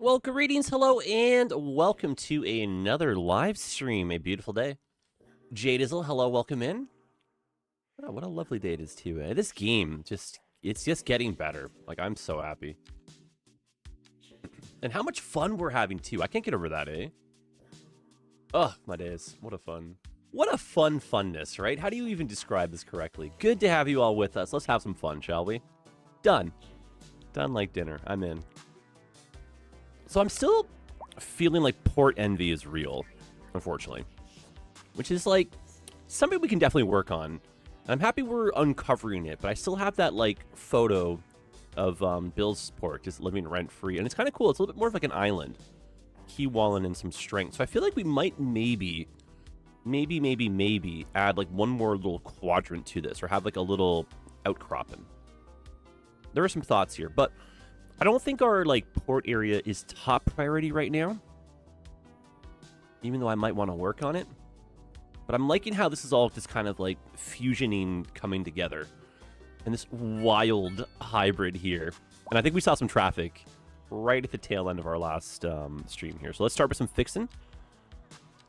Well, greetings, hello, and welcome to another live stream. A beautiful day. Jadizzle, hello, welcome in. Oh, what a lovely day it is too. This game, it's just getting better. Like, I'm so happy. And how much fun we're having too. I can't get over that, eh? Ugh, my days. What a fun. What a funness, right? How do you even describe this correctly? Good to have you all with us. Let's have some fun, shall we? Done. Done like dinner. I'm in. So I'm still feeling like port envy is real, unfortunately. Which is like something we can definitely work on. And I'm happy we're uncovering it, but I still have that like photo of Bill's port just living rent-free. And it's kind of cool. It's a little bit more of like an island. Key walling and some strength. So I feel like we might maybe add like one more little quadrant to this or have like a little outcropping. There are some thoughts here, but I don't think our like port area is top priority right now, even though I might want to work on it. But I'm liking how this is all just kind of like fusioning, coming together, and this wild hybrid here. And I think we saw some traffic right at the tail end of our last stream here. So let's start with some fixing.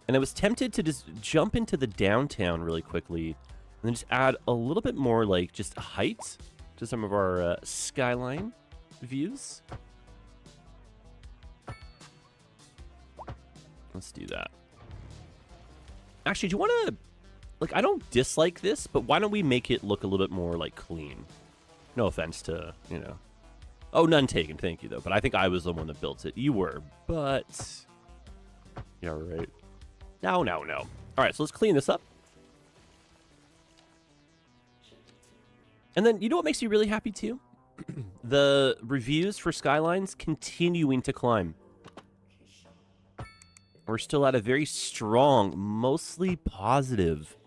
And I was tempted to just jump into the downtown really quickly, and then just add a little bit more like just height to some of our skyline views. Let's do that. Actually, do you want to, like, I don't dislike this, but why don't we make it look a little bit more like clean? No offense to, you know. Oh, none taken. Thank you, though. But I think I was the one that built it. You were, but yeah, right. No. All right, so let's clean this up. And then, you know what makes you really happy too? The reviews for Skylines continuing to climb. We're still at a very strong, mostly positive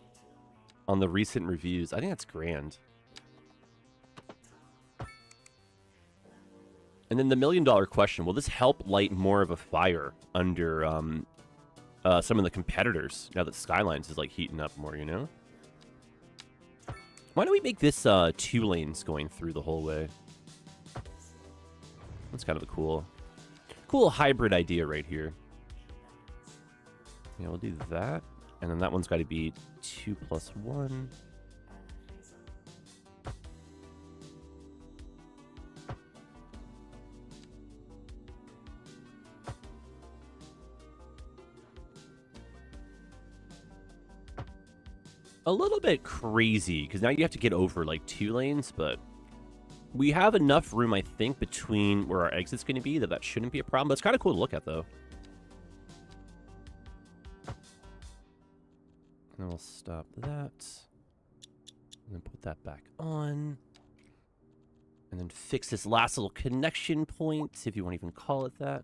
on the recent reviews. I think that's grand. And then the million-dollar question, will this help light more of a fire under some of the competitors now that Skylines is like heating up more, you know? Why don't we make this 2 lanes going through the whole way? That's kind of a cool hybrid idea right here. Yeah, we'll do that. And then that one's got to be 2 plus 1. A little bit crazy, because now you have to get over like 2 lanes, but we have enough room, I think, between where our exit's going to be that shouldn't be a problem. But it's kind of cool to look at, though. And then we'll stop that. And then put that back on. And then fix this last little connection point, if you want to even call it that.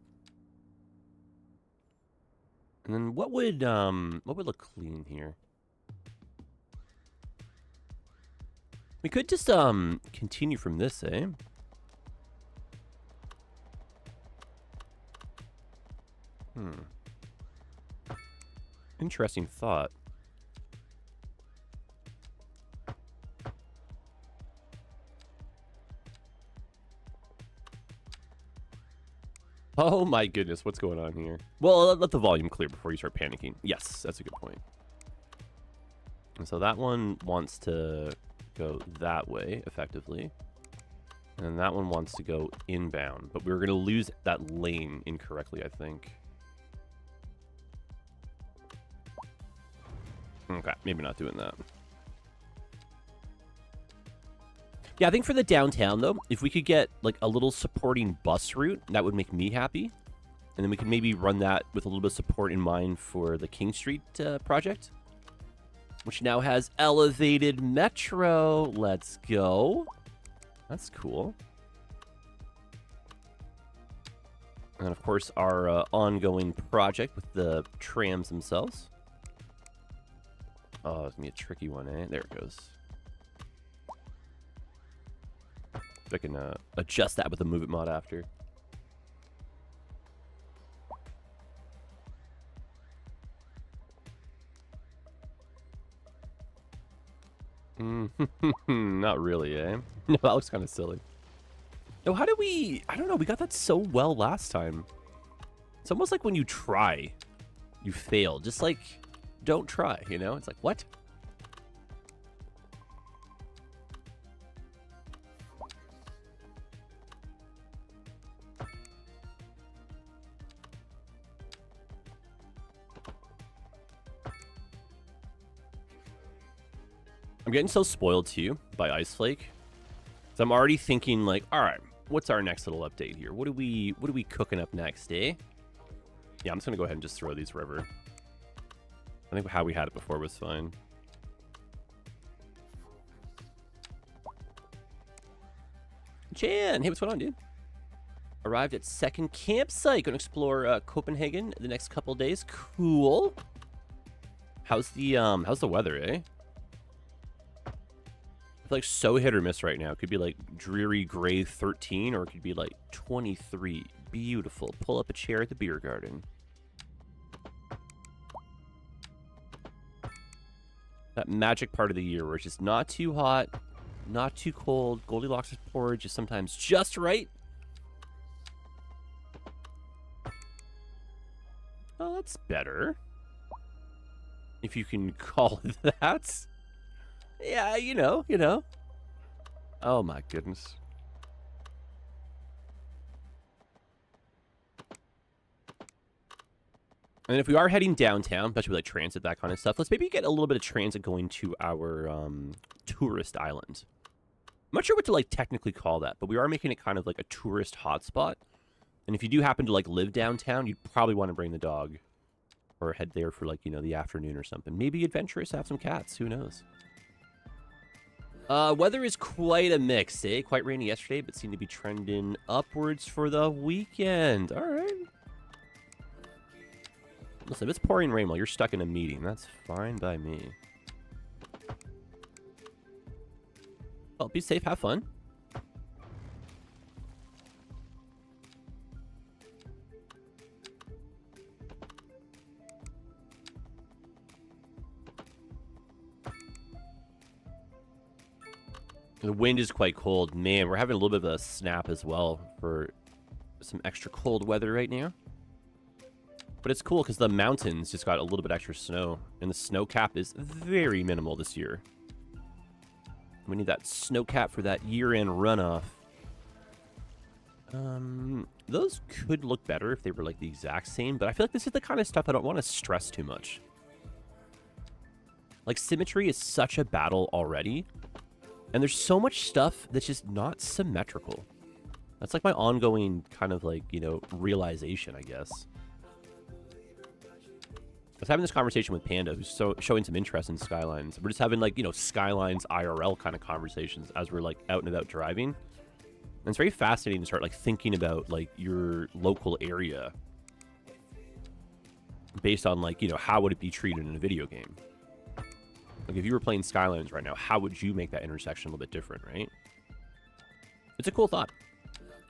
And then what would look clean here? We could just continue from this, eh? Interesting thought. Oh my goodness, what's going on here? Well, let the volume clear before you start panicking. Yes, that's a good point. And so that one wants to go that way, effectively. And then that one wants to go inbound. But we were going to lose that lane incorrectly, I think. Okay, maybe not doing that. Yeah, I think for the downtown, though, if we could get like a little supporting bus route, that would make me happy. And then we could maybe run that with a little bit of support in mind for the King Street project, which now has elevated metro. Let's go. That's cool. And of course, our ongoing project with the trams themselves. Oh, it's going to be a tricky one, eh? There it goes. I can adjust that with the Move It mod after. Not really, eh? No, that looks kind of silly. No, how did we... I don't know, we got that so well last time. It's almost like when you try, you fail. Just like, don't try, you know? It's like, what? I'm getting so spoiled too by Ice Flake. So I'm already thinking like, all right, what's our next little update here? What are we cooking up next, eh? Yeah, I'm just gonna go ahead and just throw these wherever. I think how we had it before was fine. Jan, hey, what's going on, dude? Arrived at second campsite. Gonna explore Copenhagen the next couple days. Cool. How's the weather, eh? I feel like so hit or miss right now. It could be like dreary gray 13, or it could be like 23. Beautiful. Pull up a chair at the beer garden. That magic part of the year where it's just not too hot, not too cold. Goldilocks porridge is sometimes just right. Oh, that's better. If you can call it that. Yeah, you know. Oh my goodness. And if we are heading downtown, especially like transit, that kind of stuff, let's maybe get a little bit of transit going to our tourist island. I'm not sure what to like technically call that, but we are making it kind of like a tourist hotspot. And if you do happen to like live downtown, you'd probably want to bring the dog or head there for like, you know, the afternoon or something. Maybe adventurous, have some cats, who knows? Weather is quite a mix, eh? Quite rainy yesterday, but seemed to be trending upwards for the weekend. All right. Listen, if it's pouring rain while you're stuck in a meeting, that's fine by me. Well, be safe, have fun. The wind is quite cold. Man, we're having a little bit of a snap as well for some extra cold weather right now. But it's cool because the mountains just got a little bit extra snow. And the snow cap is very minimal this year. We need that snow cap for that year-end runoff. Those could look better if they were like the exact same. But I feel like this is the kind of stuff I don't want to stress too much. Like, symmetry is such a battle already. And there's so much stuff that's just not symmetrical. That's like my ongoing kind of like, you know, realization, I guess. I was having this conversation with Panda, who's showing some interest in Skylines. We're just having like, you know, Skylines IRL kind of conversations as we're like out and about driving. And it's very fascinating to start like thinking about like your local area based on like, you know, how would it be treated in a video game? Like, if you were playing Skylines right now, how would you make that intersection a little bit different, right? It's a cool thought.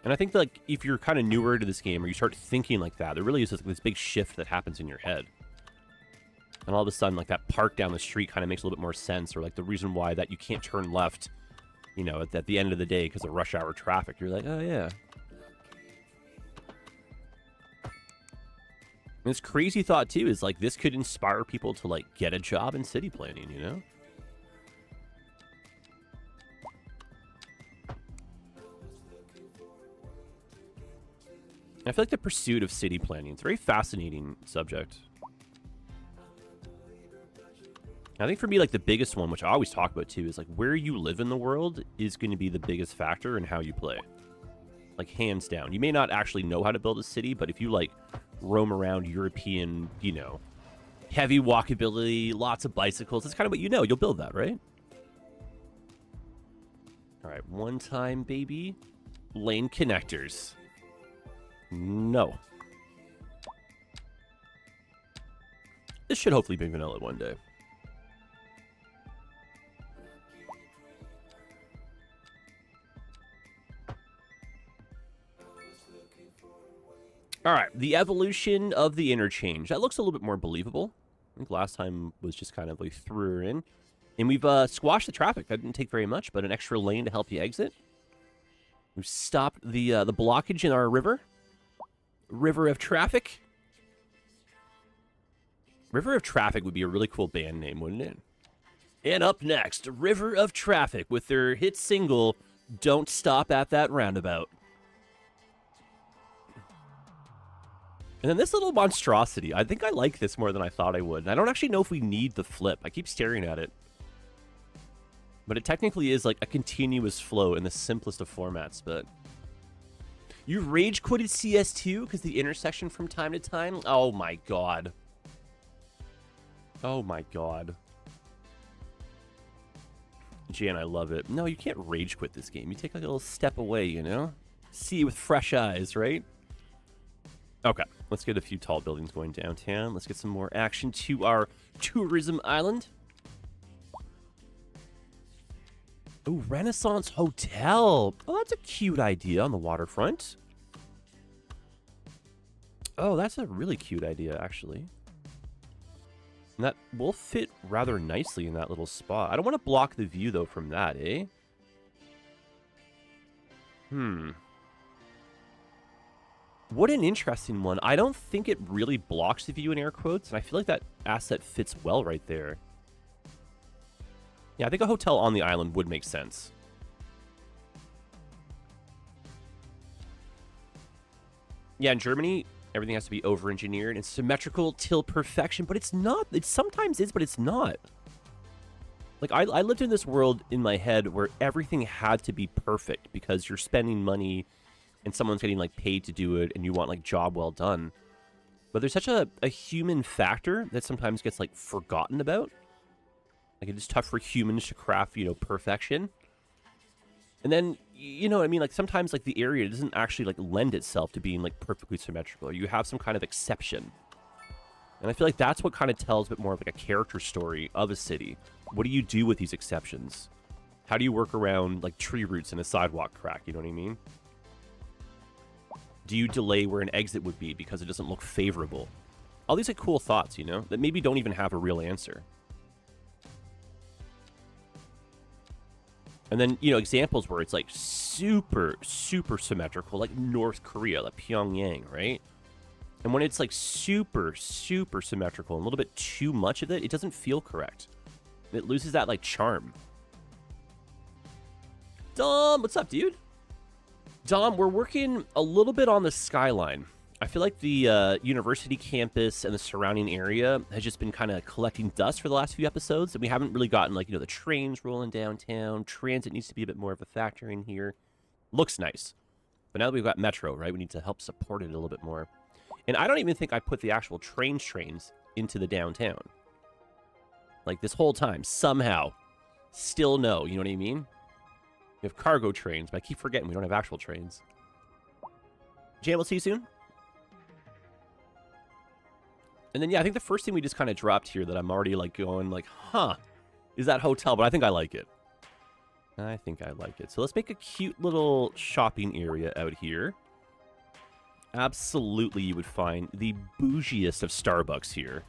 And I think, like, if you're kind of newer to this game or you start thinking like that, there really is this big shift that happens in your head. And all of a sudden, like, that park down the street kind of makes a little bit more sense. Or, like, the reason why that you can't turn left, you know, at the end of the day because of rush hour traffic. You're like, oh, yeah. And this crazy thought, too, is, like, this could inspire people to, like, get a job in city planning, you know? I feel like the pursuit of city planning, it's a very fascinating subject. I think for me, like, the biggest one, which I always talk about, too, is, like, where you live in the world is going to be the biggest factor in how you play. Like, hands down. You may not actually know how to build a city, but if you, like, roam around European, you know, heavy walkability, lots of bicycles, that's kind of what you know. You'll build that, right? All right, one time, baby. Lane connectors. No. This should hopefully be vanilla one day. All right, the evolution of the interchange. That looks a little bit more believable. I think last time was just kind of like threw her in. And we've squashed the traffic. That didn't take very much, but an extra lane to help you exit. We've stopped the blockage in our river. River of Traffic. River of Traffic would be a really cool band name, wouldn't it? And up next, River of Traffic with their hit single, Don't Stop at That Roundabout. And then this little monstrosity. I think I like this more than I thought I would. And I don't actually know if we need the flip. I keep staring at it. But it technically is like a continuous flow in the simplest of formats, but... You rage quitted CS2 because the intersection from time to time? Oh my god. Oh my god. Jan, I love it. No, you can't rage quit this game. You take like a little step away, you know? See with fresh eyes, right? Okay, let's get a few tall buildings going downtown. Let's get some more action to our tourism island. Ooh, Renaissance Hotel. Oh, that's a cute idea on the waterfront. Oh, that's a really cute idea, actually. And that will fit rather nicely in that little spot. I don't want to block the view, though, from that, eh? What an interesting one. I don't think it really blocks the view in air quotes, and I feel like that asset fits well right there. Yeah, I think a hotel on the island would make sense. Yeah, in Germany, everything has to be over-engineered and symmetrical till perfection, but it's not. It sometimes is, but it's not. Like, I lived in this world in my head where everything had to be perfect because you're spending money and someone's getting, like, paid to do it and you want, like, job well done. But there's such a human factor that sometimes gets, like, forgotten about. Like, it's tough for humans to craft, you know, perfection. And then, you know what I mean? Like, sometimes, like, the area doesn't actually, like, lend itself to being, like, perfectly symmetrical. You have some kind of exception. And I feel like that's what kind of tells a bit more of, like, a character story of a city. What do you do with these exceptions? How do you work around, like, tree roots in a sidewalk crack? You know what I mean? Do you delay where an exit would be because it doesn't look favorable? All these, like, cool thoughts, you know, that maybe don't even have a real answer. And then, you know, examples where it's, like, super, super symmetrical, like North Korea, like Pyongyang, right? And when it's, like, super, super symmetrical and a little bit too much of it, it doesn't feel correct. It loses that, like, charm. Dom, what's up, dude? Dom, we're working a little bit on the skyline. I feel like the university campus and the surrounding area has just been kind of collecting dust for the last few episodes, and we haven't really gotten, like, you know, the trains rolling downtown. Transit needs to be a bit more of a factor in here. Looks nice. But now that we've got Metro, right, we need to help support it a little bit more. And I don't even think I put the actual trains into the downtown. Like, this whole time, somehow, still no, you know what I mean? We have cargo trains, but I keep forgetting we don't have actual trains. Jay, we'll see you soon. And then, yeah, I think the first thing we just kind of dropped here that I'm already, like, going, like, huh, is that hotel, but I think I like it. I think I like it. So let's make a cute little shopping area out here. Absolutely, you would find the bougiest of Starbucks here.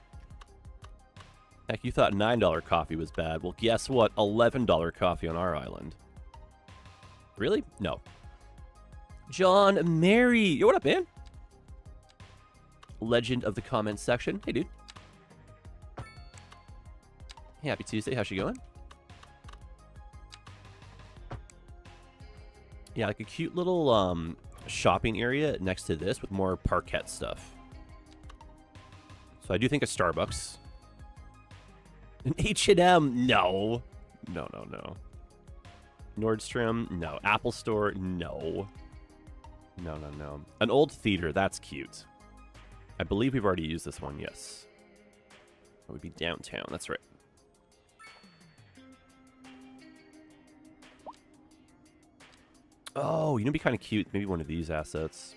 Heck, you thought $9 coffee was bad. Well, guess what? $11 coffee on our island. Really? No. John Mary. Yo, what up, man? Legend of the comments section. Hey, dude. Happy Tuesday. How's she going? Yeah, like a cute little shopping area next to this with more parquet stuff. So I do think a Starbucks. An H&M? No. No, no, no. Nordstrom? No. Apple Store? No. No, no, no. An old theater. That's cute. I believe we've already used this one, yes. That would be downtown. That's right. Oh, you know, it'd be kind of cute. Maybe one of these assets.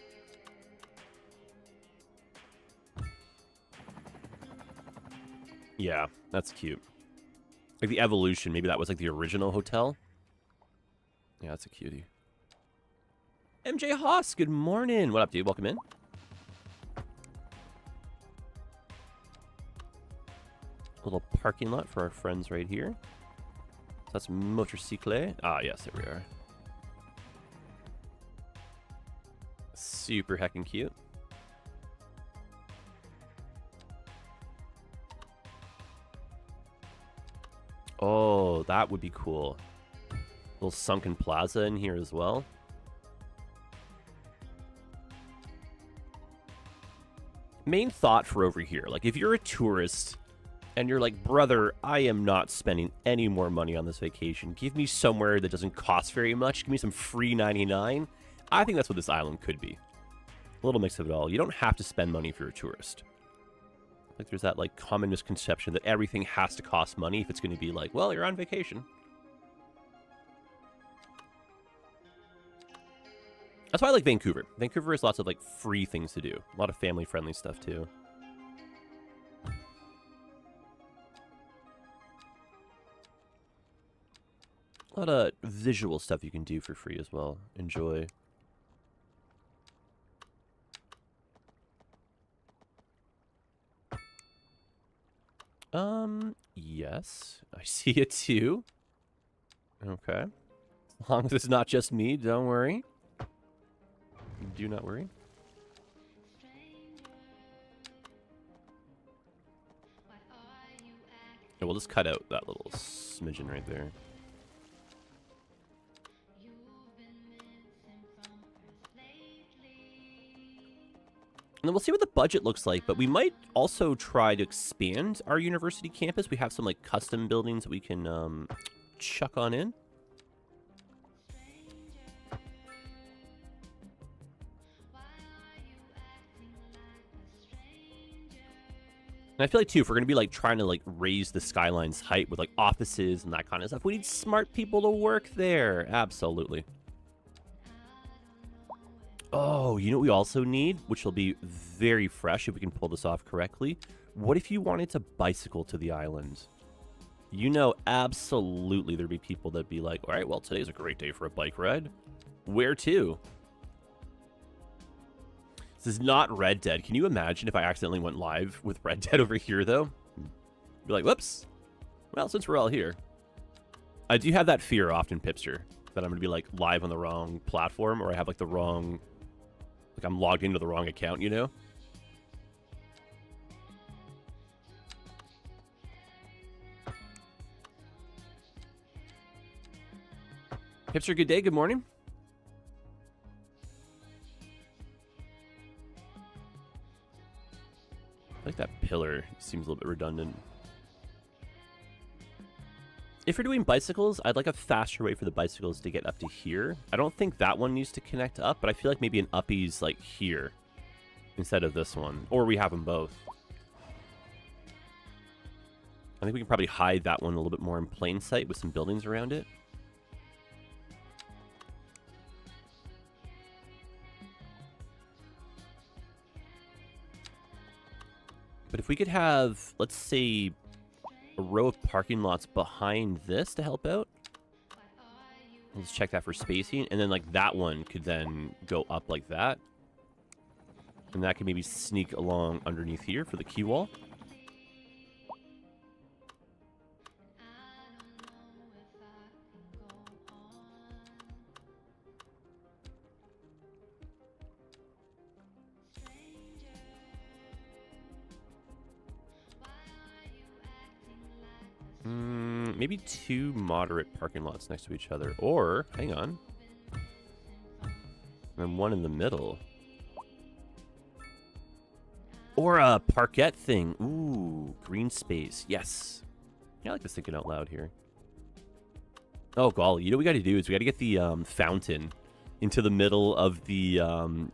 Yeah, that's cute. Like the evolution. Maybe that was like the original hotel. Yeah, that's a cutie. MJ Haas, good morning. What up, dude? Welcome in. Little parking lot for our friends right here. So that's Motorcycle. Ah, yes, there we are. Super heckin' cute. Oh, that would be cool. Little sunken plaza in here as well. Main thought for over here, like if you're a tourist and you're like, brother, I am not spending any more money on this vacation. Give me somewhere that doesn't cost very much. Give me some free 99. I think that's what this island could be. A little mix of it all. You don't have to spend money if you're a tourist. Like there's that like common misconception that everything has to cost money if it's going to be like, well, you're on vacation. That's why I like Vancouver. Vancouver has lots of like free things to do. A lot of family-friendly stuff too. A lot of visual stuff you can do for free as well. Enjoy. Yes. I see it too. Okay. As long as it's not just me, don't worry. Do not worry. Yeah, we'll just cut out that little smidgen right there. And then we'll see what the budget looks like, but we might also try to expand our university campus. We have some like custom buildings that we can chuck on in. And I feel like, too, if we're going to be, like, trying to, like, raise the Skylines height with, like, offices and that kind of stuff, we need smart people to work there. Absolutely. Oh, you know what we also need, which will be very fresh if we can pull this off correctly? What if you wanted to bicycle to the island? You know, absolutely there'd be people that'd be like, all right, well, today's a great day for a bike ride. Where to? This is not Red Dead. Can you imagine if I accidentally went live with Red Dead over here, though? Be like, whoops. Well, since we're all here. I do have that fear often, Pipster, that I'm going to be, like, live on the wrong platform, or I have, like, the wrong... Like, I'm logged into the wrong account, you know? Hipster, good day, good morning. I like that pillar. Seems a little bit redundant. If you're doing bicycles, I'd like a faster way for the bicycles to get up to here. I don't think that one needs to connect up, but I feel like maybe an uppie's like here instead of this one. Or we have them both. I think we can probably hide that one a little bit more in plain sight with some buildings around it. But if we could have, let's say, a row of parking lots behind this to help out. Let's check that for spacing. And then, like, that one could then go up like that. And that could maybe sneak along underneath here for the quay wall. Maybe two moderate parking lots next to each other. Or, hang on. And one in the middle. Or a parquet thing. Ooh, green space. Yes. Yeah, I like this thinking out loud here. Oh, golly. You know what we got to do is we got to get the fountain into the middle of the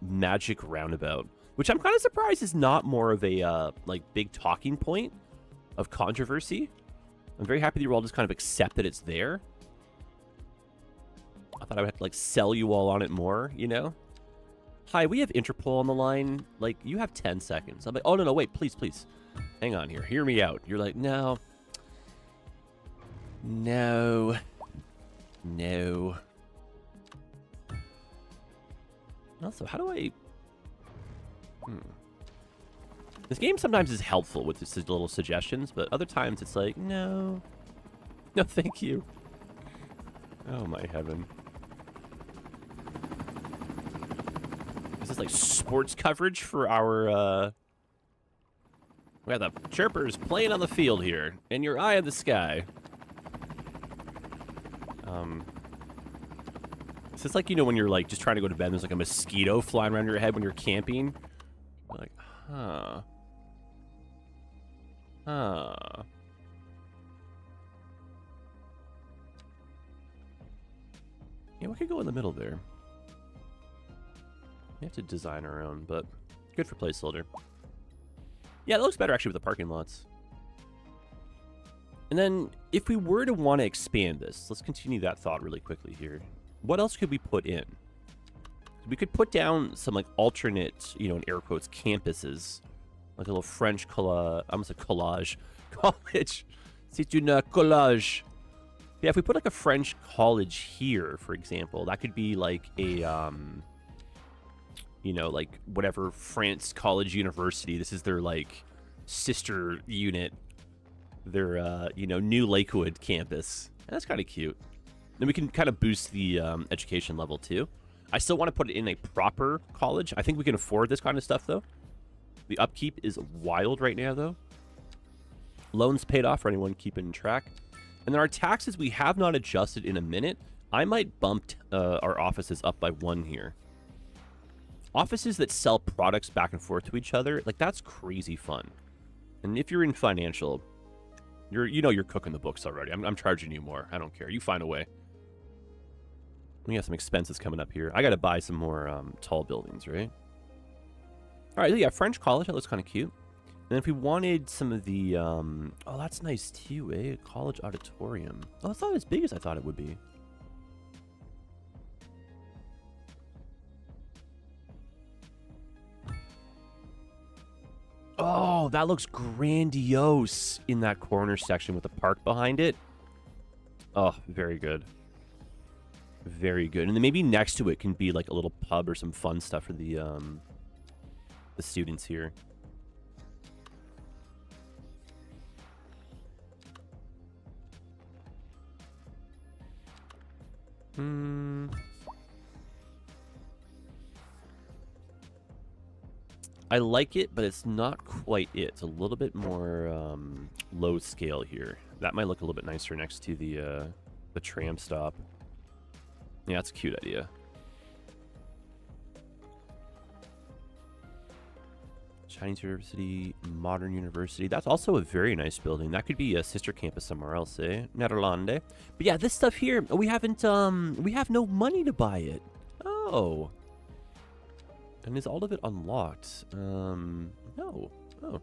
magic roundabout. Which I'm kind of surprised is not more of a, like, big talking point of controversy. I'm very happy that you all just kind of accept that it's there. I thought I would have to, like, sell you all on it more, you know? Hi, we have Interpol on the line. Like, you have 10 seconds. I'm like, oh, no, wait, please, please. Hang on here. Hear me out. You're like, no. No. No. Also, how do I... This game sometimes is helpful with just little suggestions, but other times it's like, no. No, thank you. Oh, my heaven. Is this like sports coverage for our, we have the chirpers playing on the field here, in your eye of the sky. So it's like, you know, when you're like just trying to go to bed, there's like a mosquito flying around your head when you're camping. You're like, huh. Huh. Yeah, we could go in the middle there. We have to design our own, but good for placeholder. Yeah, that looks better actually with the parking lots. And then if we were to want to expand this, let's continue that thought really quickly here. What else could we put in? We could put down some like alternate, you know, in air quotes, campuses. Like a little French collage. I almost said collage. College. C'est une collage. Yeah, if we put like a French college here, for example, that could be like a, you know, like whatever France College University. This is their like sister unit. Their, you know, new Lakewood campus. And that's kind of cute. Then we can kind of boost the education level too. I still want to put it in a proper college. I think we can afford this kind of stuff though. The upkeep is wild right now though. Loans paid off for anyone keeping track. And then our taxes we have not adjusted in a minute. I might bump our offices up by 1 here. Offices that sell products back and forth to each other, like that's crazy fun. And if you're in financial, you know you're cooking the books already. I'm charging you more. I don't care. You find a way. We have some expenses coming up here. I got to buy some more tall buildings, right? All right, yeah, French college. That looks kind of cute. And then if we wanted some of the... oh, that's nice too, eh? College auditorium. Oh, it's not as big as I thought it would be. Oh, that looks grandiose in that corner section with the park behind it. Oh, very good. Very good. And then maybe next to it can be like a little pub or some fun stuff for the students here. I like it, but it's not quite it. It's a little bit more low scale here. That might look a little bit nicer next to the tram stop. Yeah, that's a cute idea. Chinese University, Modern University. That's also a very nice building. That could be a sister campus somewhere else, eh? Nederlande. But yeah, this stuff here, we haven't, we have no money to buy it. Oh. And is all of it unlocked? No. Oh.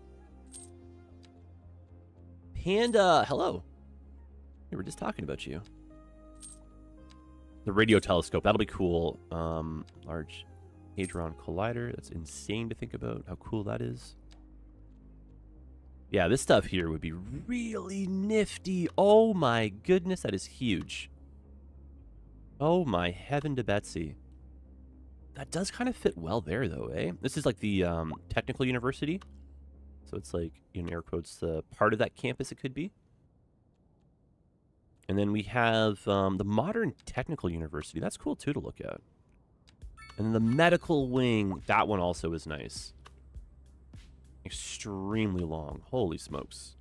Panda, hello. We were just talking about you. The radio telescope, that'll be cool. Large Hadron Collider, that's insane to think about how cool that is. Yeah, this stuff here would be really nifty. Oh my goodness, that is huge. Oh my heaven to Betsy. That does kind of fit well there though, eh? This is like the technical university. So it's like, in air quotes, the part of that campus it could be. And then we have the Modern Technical University. That's cool, too, to look at. And then the medical wing. That one also is nice. Extremely long. Holy smokes.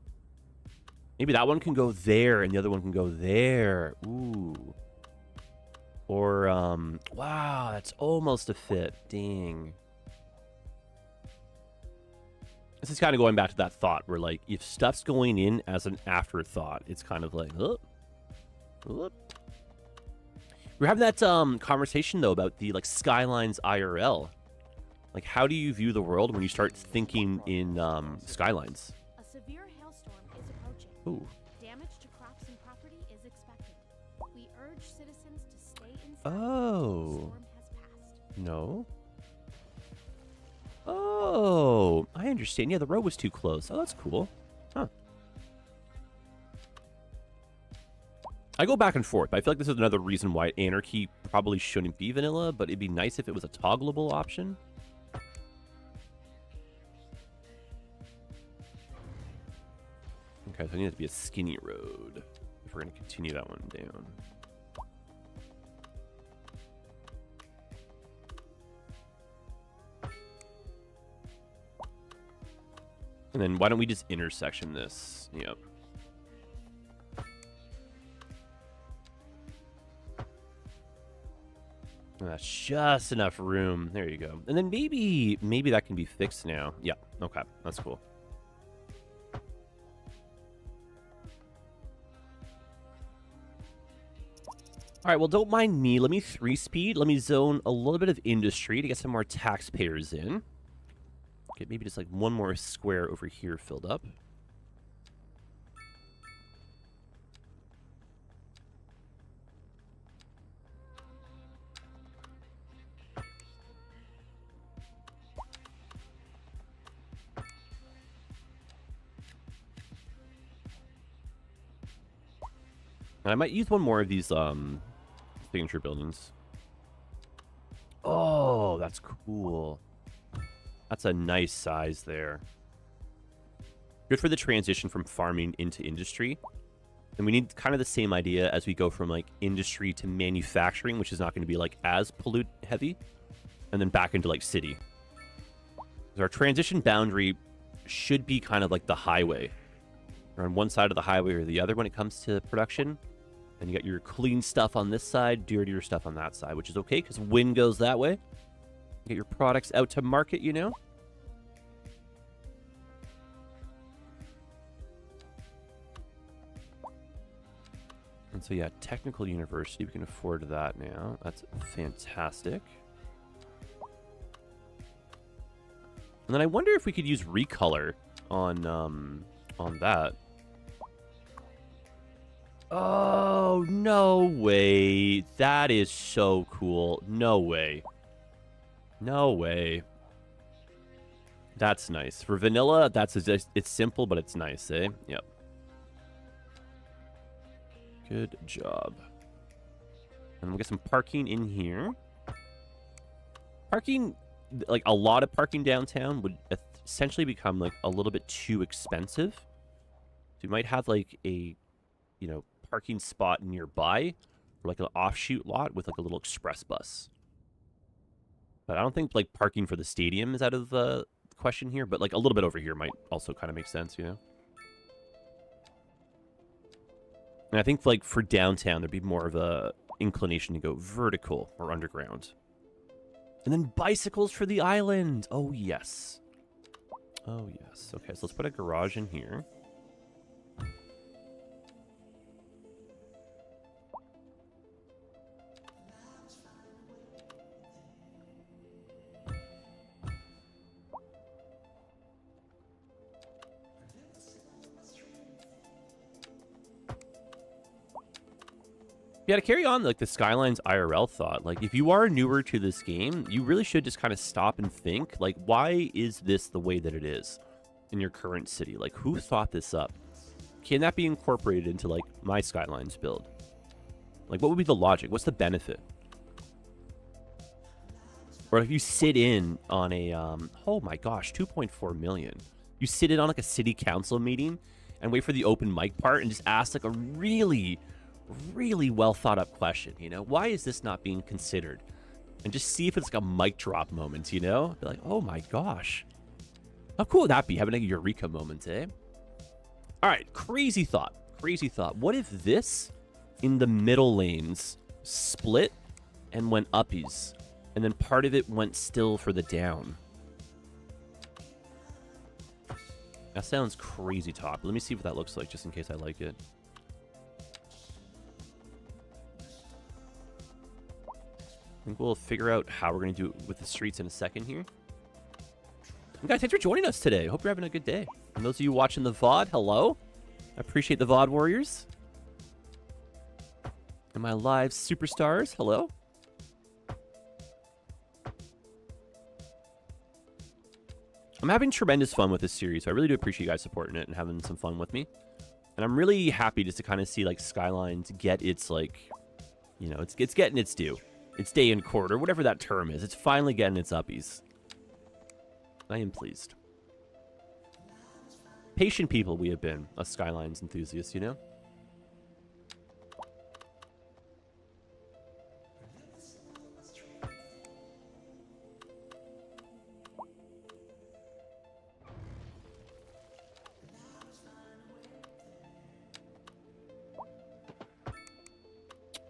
Maybe that one can go there, and the other one can go there. Ooh. Or, wow, that's almost a fit. Dang. This is kind of going back to that thought where, like, if stuff's going in as an afterthought, it's kind of like, oh. We're having that conversation though about the like Skylines IRL. Like, how do you view the world when you start thinking in Skylines? A severe hailstorm is approaching. Ooh. Damage to crops and property is expected. We urge citizens to stay inside. Oh. The storm has passed. No. Oh, I understand. Yeah, the road was too close. Oh, that's cool. Huh. I go back and forth. I feel like this is another reason why Anarchy probably shouldn't be vanilla, but it'd be nice if it was a toggleable option. Okay, so I need it to be a skinny road if we're going to continue that one down. And then why don't we just intersection this? Yep. That's just enough room. There you go. And then maybe that can be fixed now. Yeah. Okay. That's cool. All right. Well, don't mind me. Let me 3-speed. Let me zone a little bit of industry to get some more taxpayers in. Get maybe just like one more square over here filled up. And I might use one more of these signature buildings. Oh, that's cool. That's a nice size there. Good for the transition from farming into industry. And we need kind of the same idea as we go from like industry to manufacturing, which is not going to be like as pollute heavy, and then back into like city. So our transition boundary should be kind of like the highway. Or on one side of the highway or the other when it comes to production. And you got your clean stuff on this side, dirtier stuff on that side, which is okay because wind goes that way. Get your products out to market, you know? And so, yeah, technical university, we can afford that now. That's fantastic. And then I wonder if we could use recolor on that. Oh, no way. That is so cool. No way. No way. That's nice. For vanilla, it's simple, but it's nice, eh? Yep. Good job. And we'll get some parking in here. Parking, like a lot of parking downtown would essentially become like a little bit too expensive. So you might have like a, you know, parking spot nearby, or like an offshoot lot with like a little express bus. But I don't think like parking for the stadium is out of the question here, but like a little bit over here might also kind of make sense, you know? And I think like for downtown, there'd be more of a inclination to go vertical or underground. And then bicycles for the island. Oh, yes. Oh, yes. Okay, so let's put a garage in here. Yeah, to carry on like the Skylines IRL thought, like if you are newer to this game, you really should just kind of stop and think, like, why is this the way that it is in your current city? Like, who thought this up? Can that be incorporated into like my Skylines build? Like, what would be the logic? What's the benefit? Or if you sit in on a, oh my gosh, 2.4 million. You sit in on like a city council meeting and wait for the open mic part and just ask like a really well thought up question, you know? Why is this not being considered? And just see if it's like a mic drop moment, you know? Be like, oh my gosh. How cool would that be? Having a eureka moment, eh? All right, crazy thought. Crazy thought. What if this in the middle lanes split and went uppies, and then part of it went still for the down? That sounds crazy talk. Let me see what that looks like just in case I like it. I think we'll figure out how we're going to do it with the streets in a second here. And guys, thanks for joining us today. Hope you're having a good day. And those of you watching the VOD, hello. I appreciate the VOD warriors. And my live superstars, hello. I'm having tremendous fun with this series. So I really do appreciate you guys supporting it and having some fun with me. And I'm really happy just to kind of see like Skylines get its like, you know, it's getting its due. Its day in court, or whatever that term is. It's finally getting its uppies. I am pleased. Patient people we have been, us Skylines enthusiasts, you know?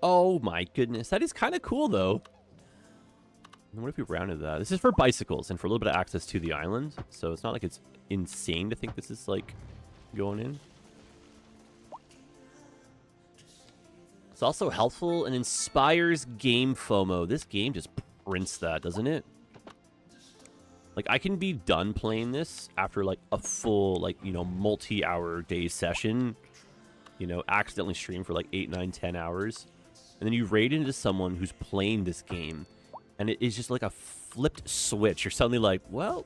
Oh my goodness. That is kind of cool, though. What if we rounded that? This is for bicycles and for a little bit of access to the island. So it's not like it's insane to think this is like going in. It's also helpful and inspires game FOMO. This game just prints that, doesn't it? Like, I can be done playing this after, like, a full, like, you know, multi-hour day session. You know, accidentally stream for, like, 8, 9, 10 hours. And then you raid into someone who's playing this game. And it is just like a flipped switch. You're suddenly like, well,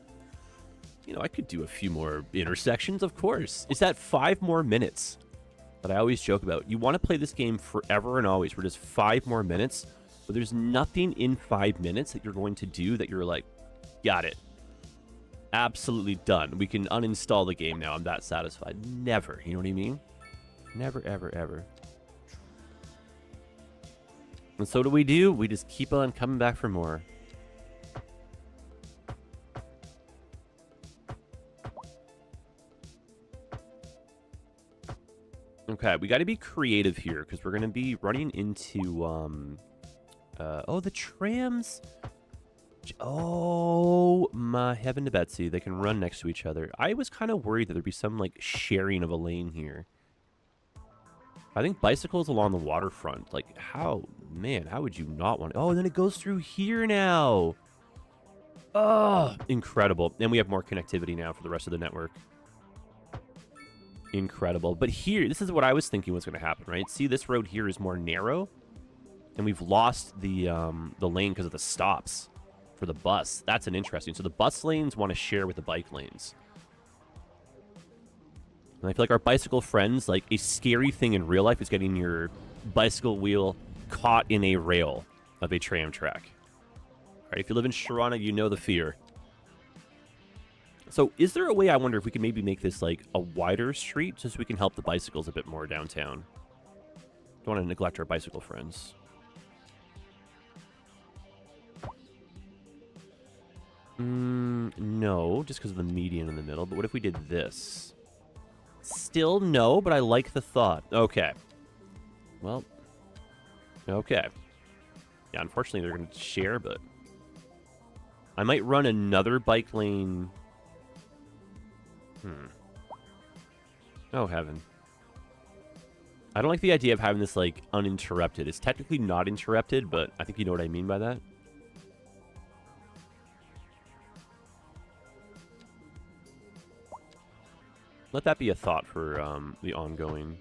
you know, I could do a few more intersections, of course. It's that 5 more minutes that I always joke about. You want to play this game forever and always for just 5 more minutes. But there's nothing in 5 minutes that you're going to do that you're like, got it. Absolutely done. We can uninstall the game now. I'm that satisfied. Never. You know what I mean? Never, ever, ever. And so do? We just keep on coming back for more. Okay, we got to be creative here because we're going to be running into, oh, the trams. Oh, my heaven to Betsy. They can run next to each other. I was kind of worried that there'd be some, like, sharing of a lane here. I think bicycles along the waterfront. Like, how, man, how would you not want to? Oh, and then it goes through here now. Oh, incredible. And we have more connectivity now for the rest of the network. Incredible. But here, this is what I was thinking was going to happen, right? See, this road here is more narrow. And we've lost the lane because of the stops for the bus. That's an interesting. So the bus lanes want to share with the bike lanes. And I feel like our bicycle friends, like, a scary thing in real life is getting your bicycle wheel caught in a rail of a tram track. All right, if you live in Sharana, you know the fear. So is there a way, I wonder, if we can maybe make this, like, a wider street just so we can help the bicycles a bit more downtown? Don't want to neglect our bicycle friends. No, just because of the median in the middle. But what if we did this? Still no, but I like the thought. Okay. Well, okay. Yeah, unfortunately they're going to share, but I might run another bike lane. Oh, heaven. I don't like the idea of having this, like, uninterrupted. It's technically not interrupted, but I think you know what I mean by that. Let that be a thought for the ongoing.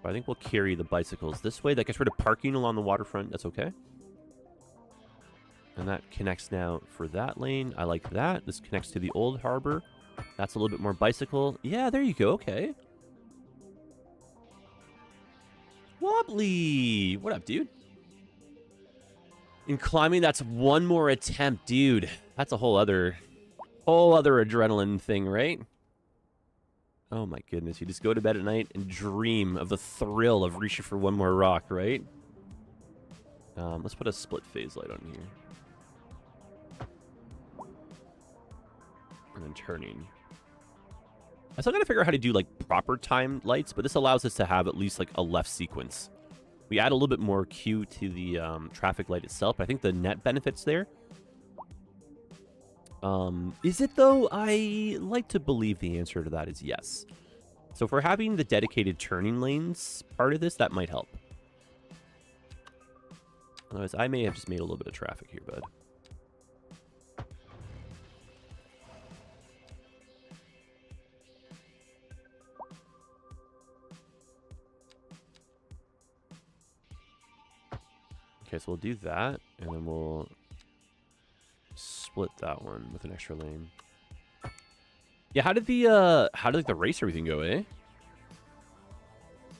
But I think we'll carry the bicycles this way. That gets rid of parking along the waterfront. That's okay. And that connects now for that lane. I like that. This connects to the old harbor. That's a little bit more bicycle. Yeah, there you go. Okay. Wobbly. What up, dude? In climbing, that's one more attempt, dude. That's a whole other adrenaline thing, right? Oh my goodness, you just go to bed at night and dream of the thrill of reaching for one more rock, right? Let's put a split phase light on here. And then turning. I still gotta figure out how to do, like, proper timed lights, but this allows us to have at least, like, a left sequence. We add a little bit more Q to the traffic light itself, but I think the net benefit's there. Is it, though? I like to believe the answer to that is yes. So if we're having the dedicated turning lanes part of this, that might help. Otherwise, I may have just made a little bit of traffic here, bud. Okay, so we'll do that, and then we'll split that one with an extra lane. Yeah, how did the race everything go, eh?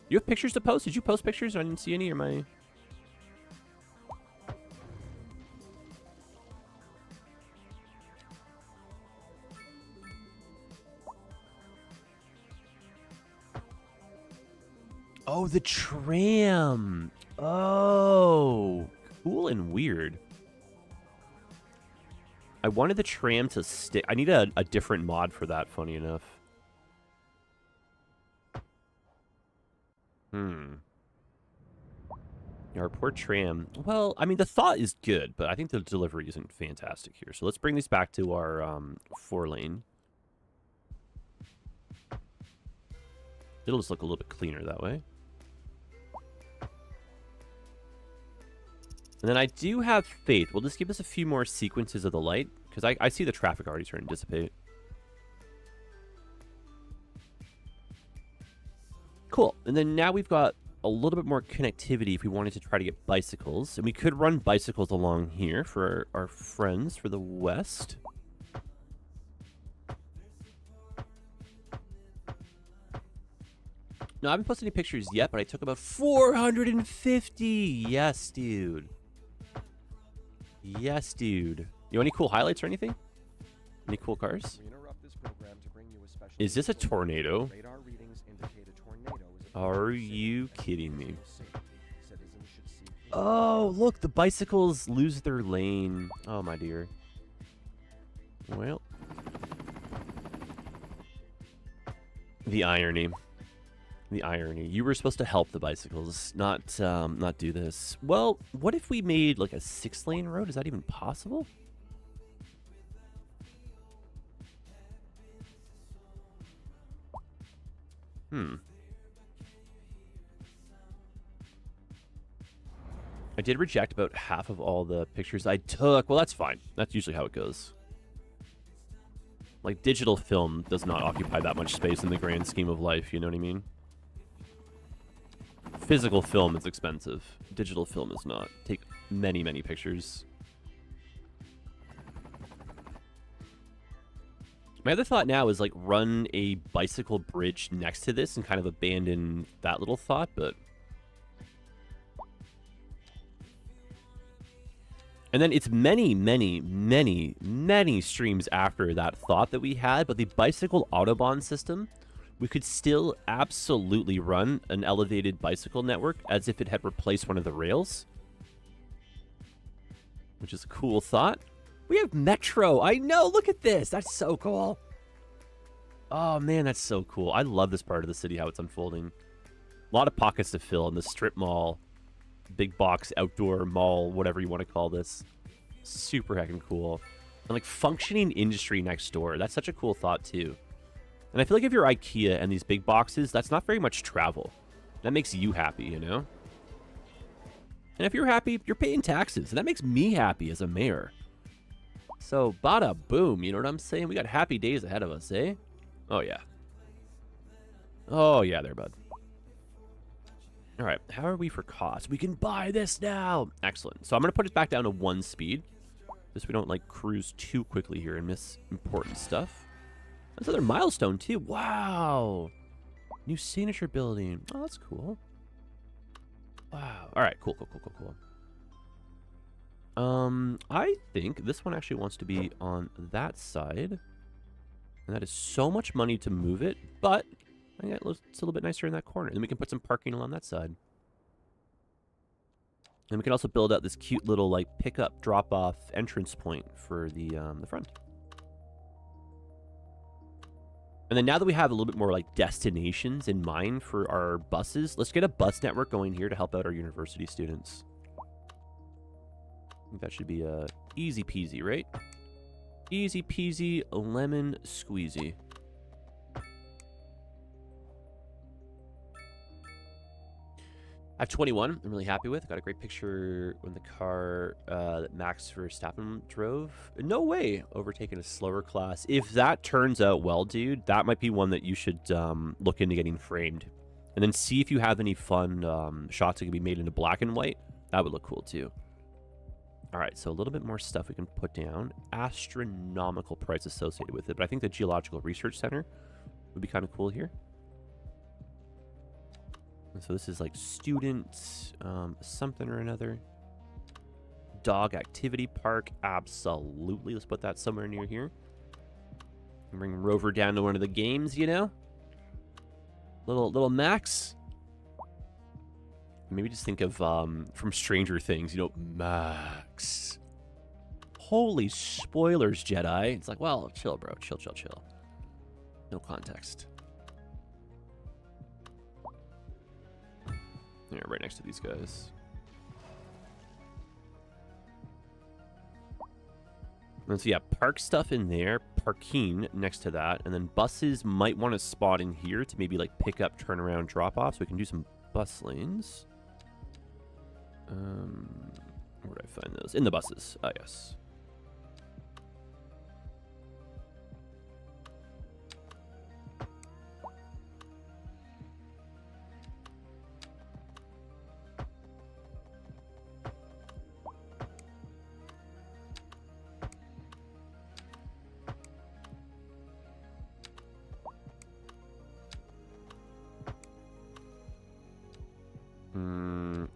You have pictures to post? Did you post pictures? I didn't see any, or am I... Oh, the tram. Oh, cool and weird. I wanted the tram to stick. I need a different mod for that, funny enough. Our poor tram. Well, I mean, the thought is good, but I think the delivery isn't fantastic here. So let's bring these back to our 4-lane. It'll just look a little bit cleaner that way. And then I do have faith. We'll just give us a few more sequences of the light, because I see the traffic already starting to dissipate. Cool. And then now we've got a little bit more connectivity if we wanted to try to get bicycles. And we could run bicycles along here for our friends for the west. No, I haven't posted any pictures yet, but I took about 450. Yes, dude. Yes, dude. You want any cool highlights or anything? Any cool cars? Is this a tornado? Are you kidding me? Oh, look, the bicycles lose their lane. Oh, my dear. Well. The irony. The irony. You were supposed to help the bicycles, not do this. Well, what if we made like a 6-lane road? Is that even possible? I did reject about half of all the pictures I took. Well, that's fine. That's usually how it goes. Like, digital film does not occupy that much space in the grand scheme of life, you know what I mean? Physical film is expensive. Digital film is not. Take many, many pictures. My other thought now is, like, run a bicycle bridge next to this and kind of abandon that little thought, but... And then it's many, many, many, many streams after that thought that we had, but the bicycle Autobahn system, we could still absolutely run an elevated bicycle network as if it had replaced one of the rails. Which is a cool thought. We have Metro. I know. Look at this. That's so cool. Oh, man, that's so cool. I love this part of the city, how it's unfolding. A lot of pockets to fill in the strip mall. Big box, outdoor mall, whatever you want to call this. Super heckin' cool. And, like, functioning industry next door. That's such a cool thought, too. And I feel like if you're IKEA and these big boxes, that's not very much travel. That makes you happy, you know? And if you're happy, you're paying taxes. And that makes me happy as a mayor. So, bada boom, you know what I'm saying? We got happy days ahead of us, eh? Oh, yeah. Oh, yeah there, bud. All right, how are we for cost? We can buy this now. Excellent. So I'm going to put it back down to 1 speed. Just so we don't, like, cruise too quickly here and miss important stuff. That's another milestone, too. Wow. New signature building. Oh, that's cool. Wow. All right, cool. I think this one actually wants to be on that side. And that is so much money to move it, but I think it's a little bit nicer in that corner. And then we can put some parking along that side. And we can also build out this cute little, like, pickup, drop-off entrance point for the front. And then now that we have a little bit more, like, destinations in mind for our buses, let's get a bus network going here to help out our university students. I think that should be easy peasy, right? Easy peasy, lemon squeezy. I have 21. I'm really happy with. Got a great picture when the car that Max Verstappen drove. No way overtaking a slower class. If that turns out well, dude, that might be one that you should look into getting framed. And then see if you have any fun shots that can be made into black and white. That would look cool, too. All right, so a little bit more stuff we can put down. Astronomical price associated with it, but I think the Geological Research Center would be kind of cool here. And so this is like student something or another. Dog activity park, absolutely. Let's put that somewhere near here. And bring Rover down to one of the games, you know? Little Max. Maybe just think of, from Stranger Things, you know, Max. Holy spoilers, Jedi. It's like, well, chill, bro. Chill. No context. Yeah, right next to these guys. And so yeah, park stuff in there, parking next to that, and then buses might want to spot in here to maybe like pick up, turn around, drop off, so we can do some bus lanes. Where did I find those? In the buses. Ah, yes.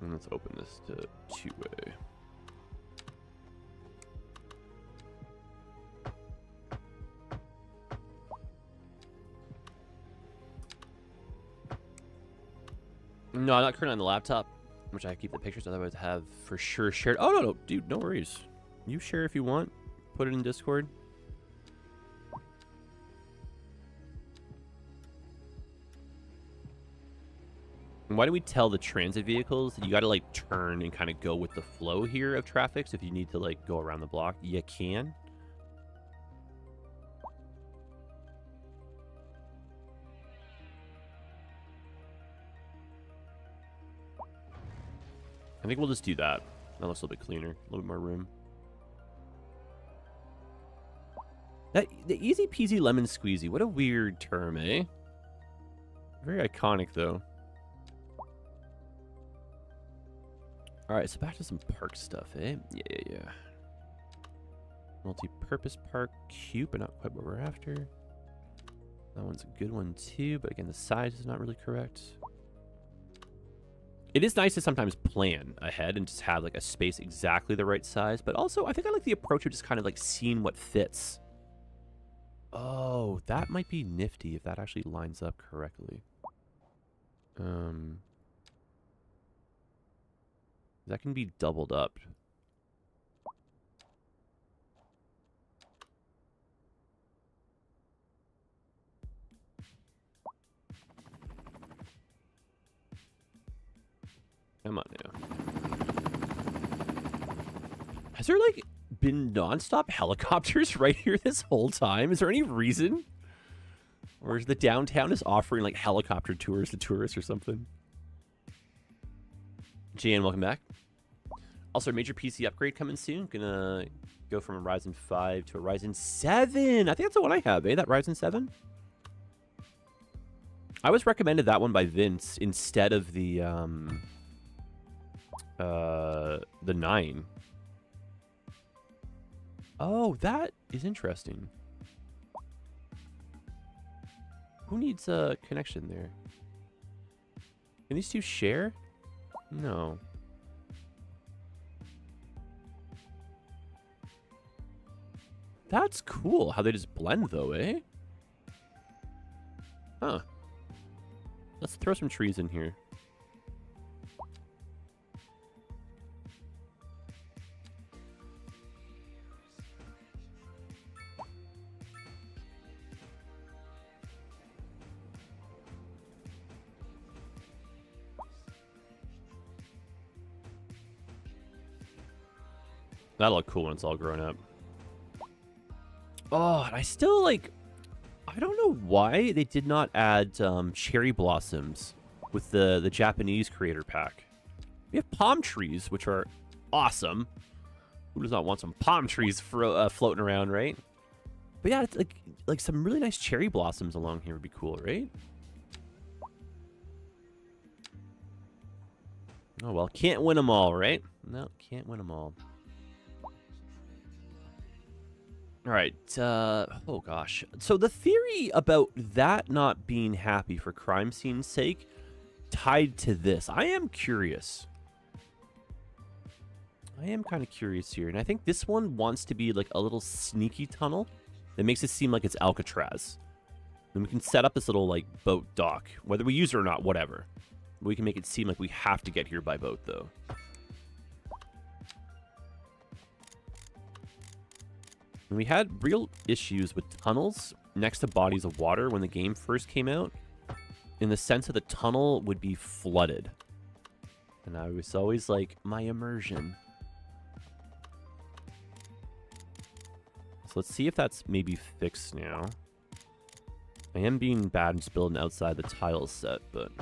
And let's open this to two-way. No, I'm not currently on the laptop, which I keep the pictures. Otherwise, I have for sure shared. Oh no, dude, no worries. You share if you want. Put it in Discord. And why do we tell the transit vehicles that you got to like turn and kind of go with the flow here of traffic? So if you need to like go around the block, you can. I think we'll just do that. That looks a little bit cleaner, a little bit more room. The easy peasy lemon squeezy. What a weird term, eh? Very iconic though. All right, so back to some park stuff, eh? Yeah. Multi-purpose park, cute, but not quite what we're after. That one's a good one too, but again, the size is not really correct. It is nice to sometimes plan ahead and just have like a space exactly the right size, but also I think I like the approach of just kind of like seeing what fits. Oh, that might be nifty if that actually lines up correctly. That can be doubled up. Come on now. Has there like been nonstop helicopters right here this whole time? Is there any reason? Or is the downtown is offering like helicopter tours to tourists or something? Jan, welcome back. Also, a major PC upgrade coming soon. Gonna go from a Ryzen 5 to a Ryzen 7. I think that's the one I have, eh? That Ryzen 7? I was recommended that one by Vince instead of the 9. Oh, that is interesting. Who needs a connection there? Can these two share? No. That's cool how they just blend though, eh? Huh. Let's throw some trees in here. That'll look cool when it's all grown up. Oh, and I still like... I don't know why they did not add cherry blossoms with the Japanese creator pack. We have palm trees, which are awesome. Who does not want some palm trees floating around, right? But yeah, it's like some really nice cherry blossoms along here would be cool, right? Oh, well, can't win them all, right? No, can't win them all. All right. Oh, gosh. So the theory about that not being happy for crime scene's sake tied to this. I am curious. I am kind of curious here. And I think this one wants to be like a little sneaky tunnel that makes it seem like it's Alcatraz. And we can set up this little like boat dock. Whether we use it or not, whatever. We can make it seem like we have to get here by boat, though. And we had real issues with tunnels next to bodies of water when the game first came out, in the sense that the tunnel would be flooded. And I was always like, my immersion. So let's see if that's maybe fixed now. I am being bad and just building outside the tile set, but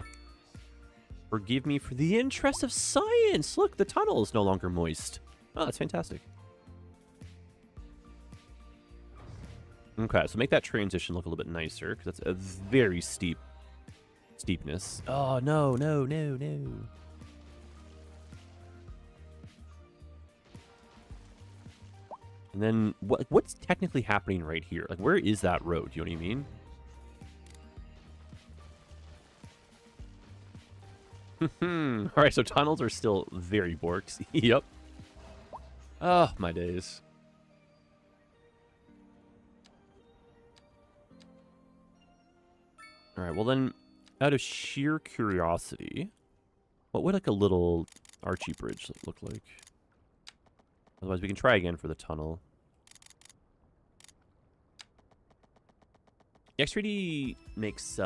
forgive me for the interest of science. Look, the tunnel is no longer moist. Oh, that's fantastic. Okay, so make that transition look a little bit nicer, because that's a very steepness. Oh, no, no, no, no. And then what's technically happening right here? Like, where is that road? You know what I mean? All right, so tunnels are still very borks. Yep. Oh, my days. All right, well then, out of sheer curiosity, what would like a little Archie bridge look like? Otherwise, we can try again for the tunnel. X3D makes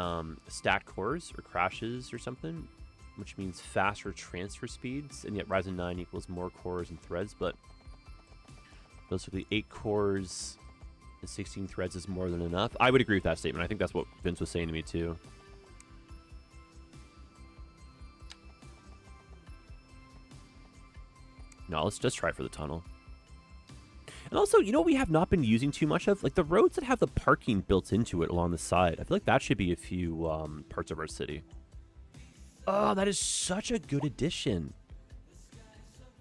stacked cores or crashes or something, which means faster transfer speeds, and yet Ryzen 9 equals more cores and threads, but basically 8 cores and 16 threads is more than enough. I would agree with that statement. I think that's what Vince was saying to me too. No, let's just try for the tunnel. And also, you know what we have not been using too much of? Like the roads that have the parking built into it along the side. I feel like that should be a few parts of our city. Oh, that is such a good addition.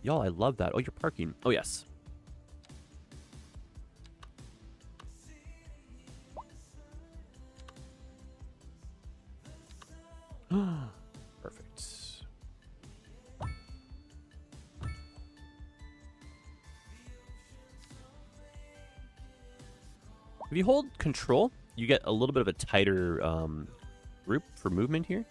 Y'all, I love that. Oh, you're parking. Oh, yes. Perfect. If you hold control, you get a little bit of a tighter group for movement here.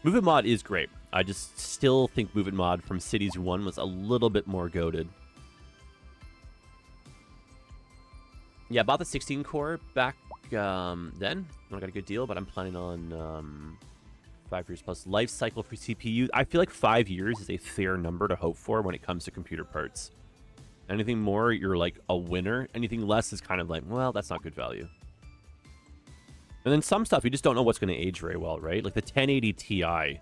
Movement mod is great. I just still think movement mod from Cities 1 was a little bit more goated. Yeah, I bought the 16 core back then. I got a good deal, but I'm planning on 5 years plus life cycle for CPU. I feel like 5 years is a fair number to hope for when it comes to computer parts. Anything more, you're like a winner. Anything less is kind of like, well, that's not good value. And then some stuff, you just don't know what's going to age very well, right? Like the 1080 Ti. I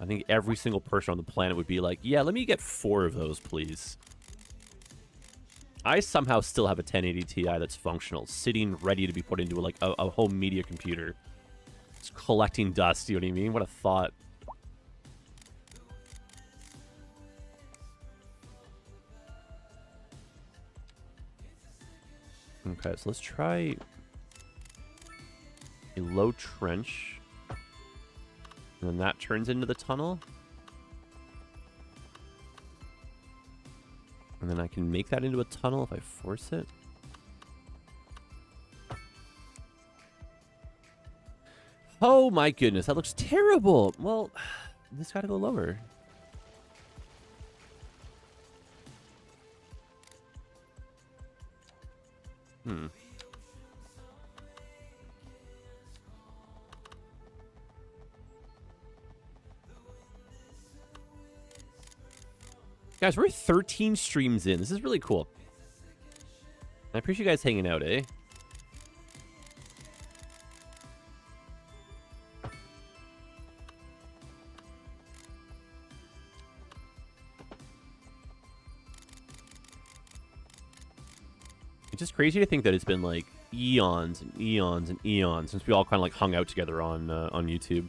think every single person on the planet would be like, yeah, let me get 4 of those, please. I somehow still have a 1080 Ti that's functional, sitting ready to be put into like a home media computer. It's collecting dust, you know what I mean? What a thought. Okay, so let's try a low trench. And then that turns into the tunnel. And then I can make that into a tunnel if I force it. Oh my goodness, that looks terrible. Well, this gotta go lower. Guys, we're 13 streams in. This is really cool. I appreciate you guys hanging out, eh? It's just crazy to think that it's been like eons and eons and eons since we all kind of like hung out together on YouTube.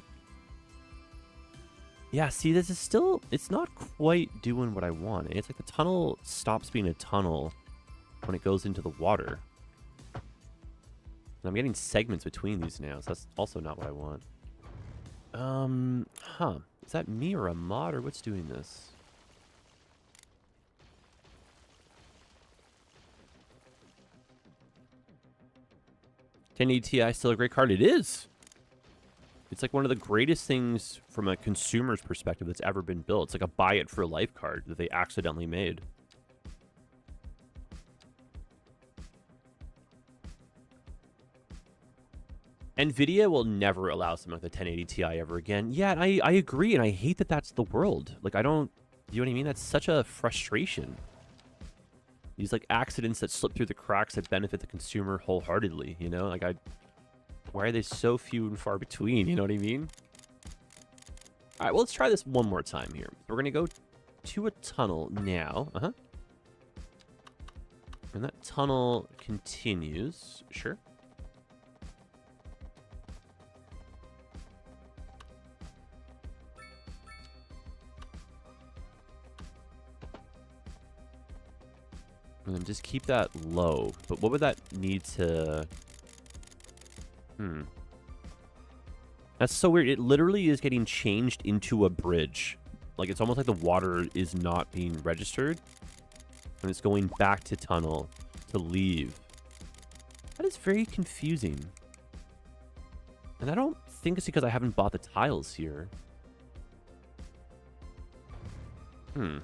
Yeah, see, this is still, it's not quite doing what I want. It's like the tunnel stops being a tunnel when it goes into the water. And I'm getting segments between these now, so that's also not what I want. Is that me or a mod, or what's doing this? Ti still a great card? It is! It's like one of the greatest things from a consumer's perspective that's ever been built. It's like a buy it for life card that they accidentally made. NVIDIA will never allow something like the 1080 Ti ever again. Yeah, and I agree, and I hate that that's the world. Like, I don't You know what I mean? That's such a frustration. These like accidents that slip through the cracks that benefit the consumer wholeheartedly, you know? Like why are they so few and far between? You know what I mean? All right, well, let's try this one more time here. We're going to go to a tunnel now. And that tunnel continues. Sure. And then just keep that low. But what would that need to... That's so weird. It literally is getting changed into a bridge. Like, it's almost like the water is not being registered. And it's going back to tunnel to leave. That is very confusing. And I don't think it's because I haven't bought the tiles here. My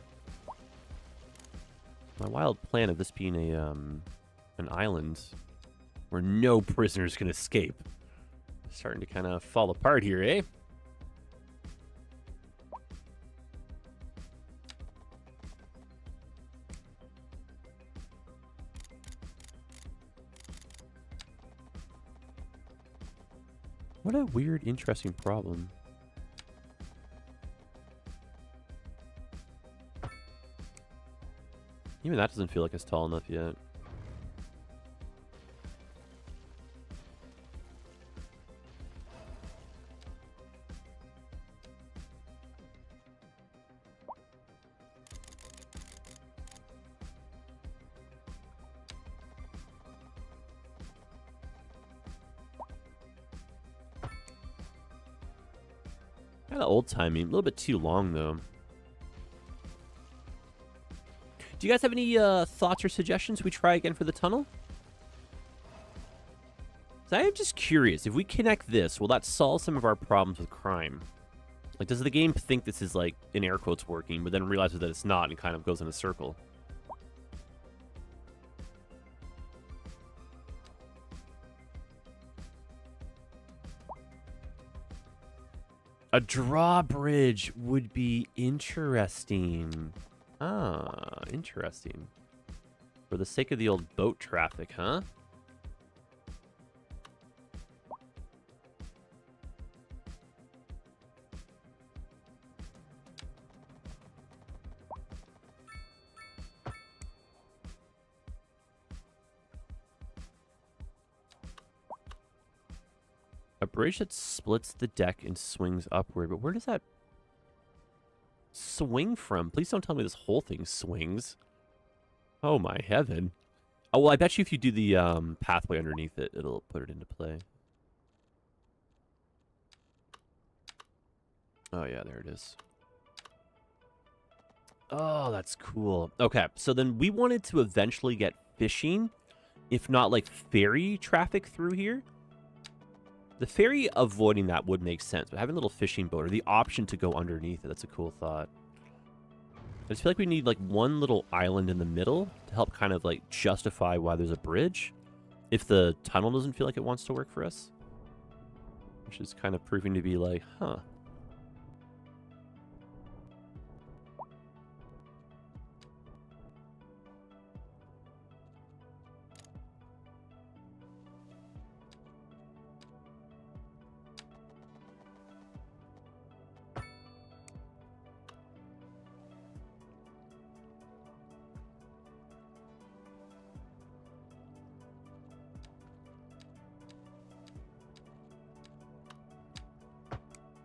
wild plan of this being an island where no prisoners can escape. Starting to kind of fall apart here, eh? What a weird, interesting problem. Even that doesn't feel like it's tall enough yet. Kind of old-timey. A little bit too long, though. Do you guys have any thoughts or suggestions we try again for the tunnel? So I am just curious. If we connect this, will that solve some of our problems with crime? Like, does the game think this is, like, in air quotes working, but then realizes that it's not and kind of goes in a circle? A drawbridge would be interesting. Ah, interesting. For the sake of the old boat traffic, huh? A bridge that splits the deck and swings upward, but where does that swing from? Please don't tell me this whole thing swings. Oh my heaven. Oh, well, I bet you if you do the pathway underneath it, it'll put it into play. Oh yeah, there it is. Oh, that's cool. Okay, so then we wanted to eventually get fishing, if not like ferry traffic through here. The ferry avoiding that would make sense, but having a little fishing boat or the option to go underneath it, that's a cool thought. I just feel like we need like one little island in the middle to help kind of like justify why there's a bridge if the tunnel doesn't feel like it wants to work for us. Which is kind of proving to be like, huh.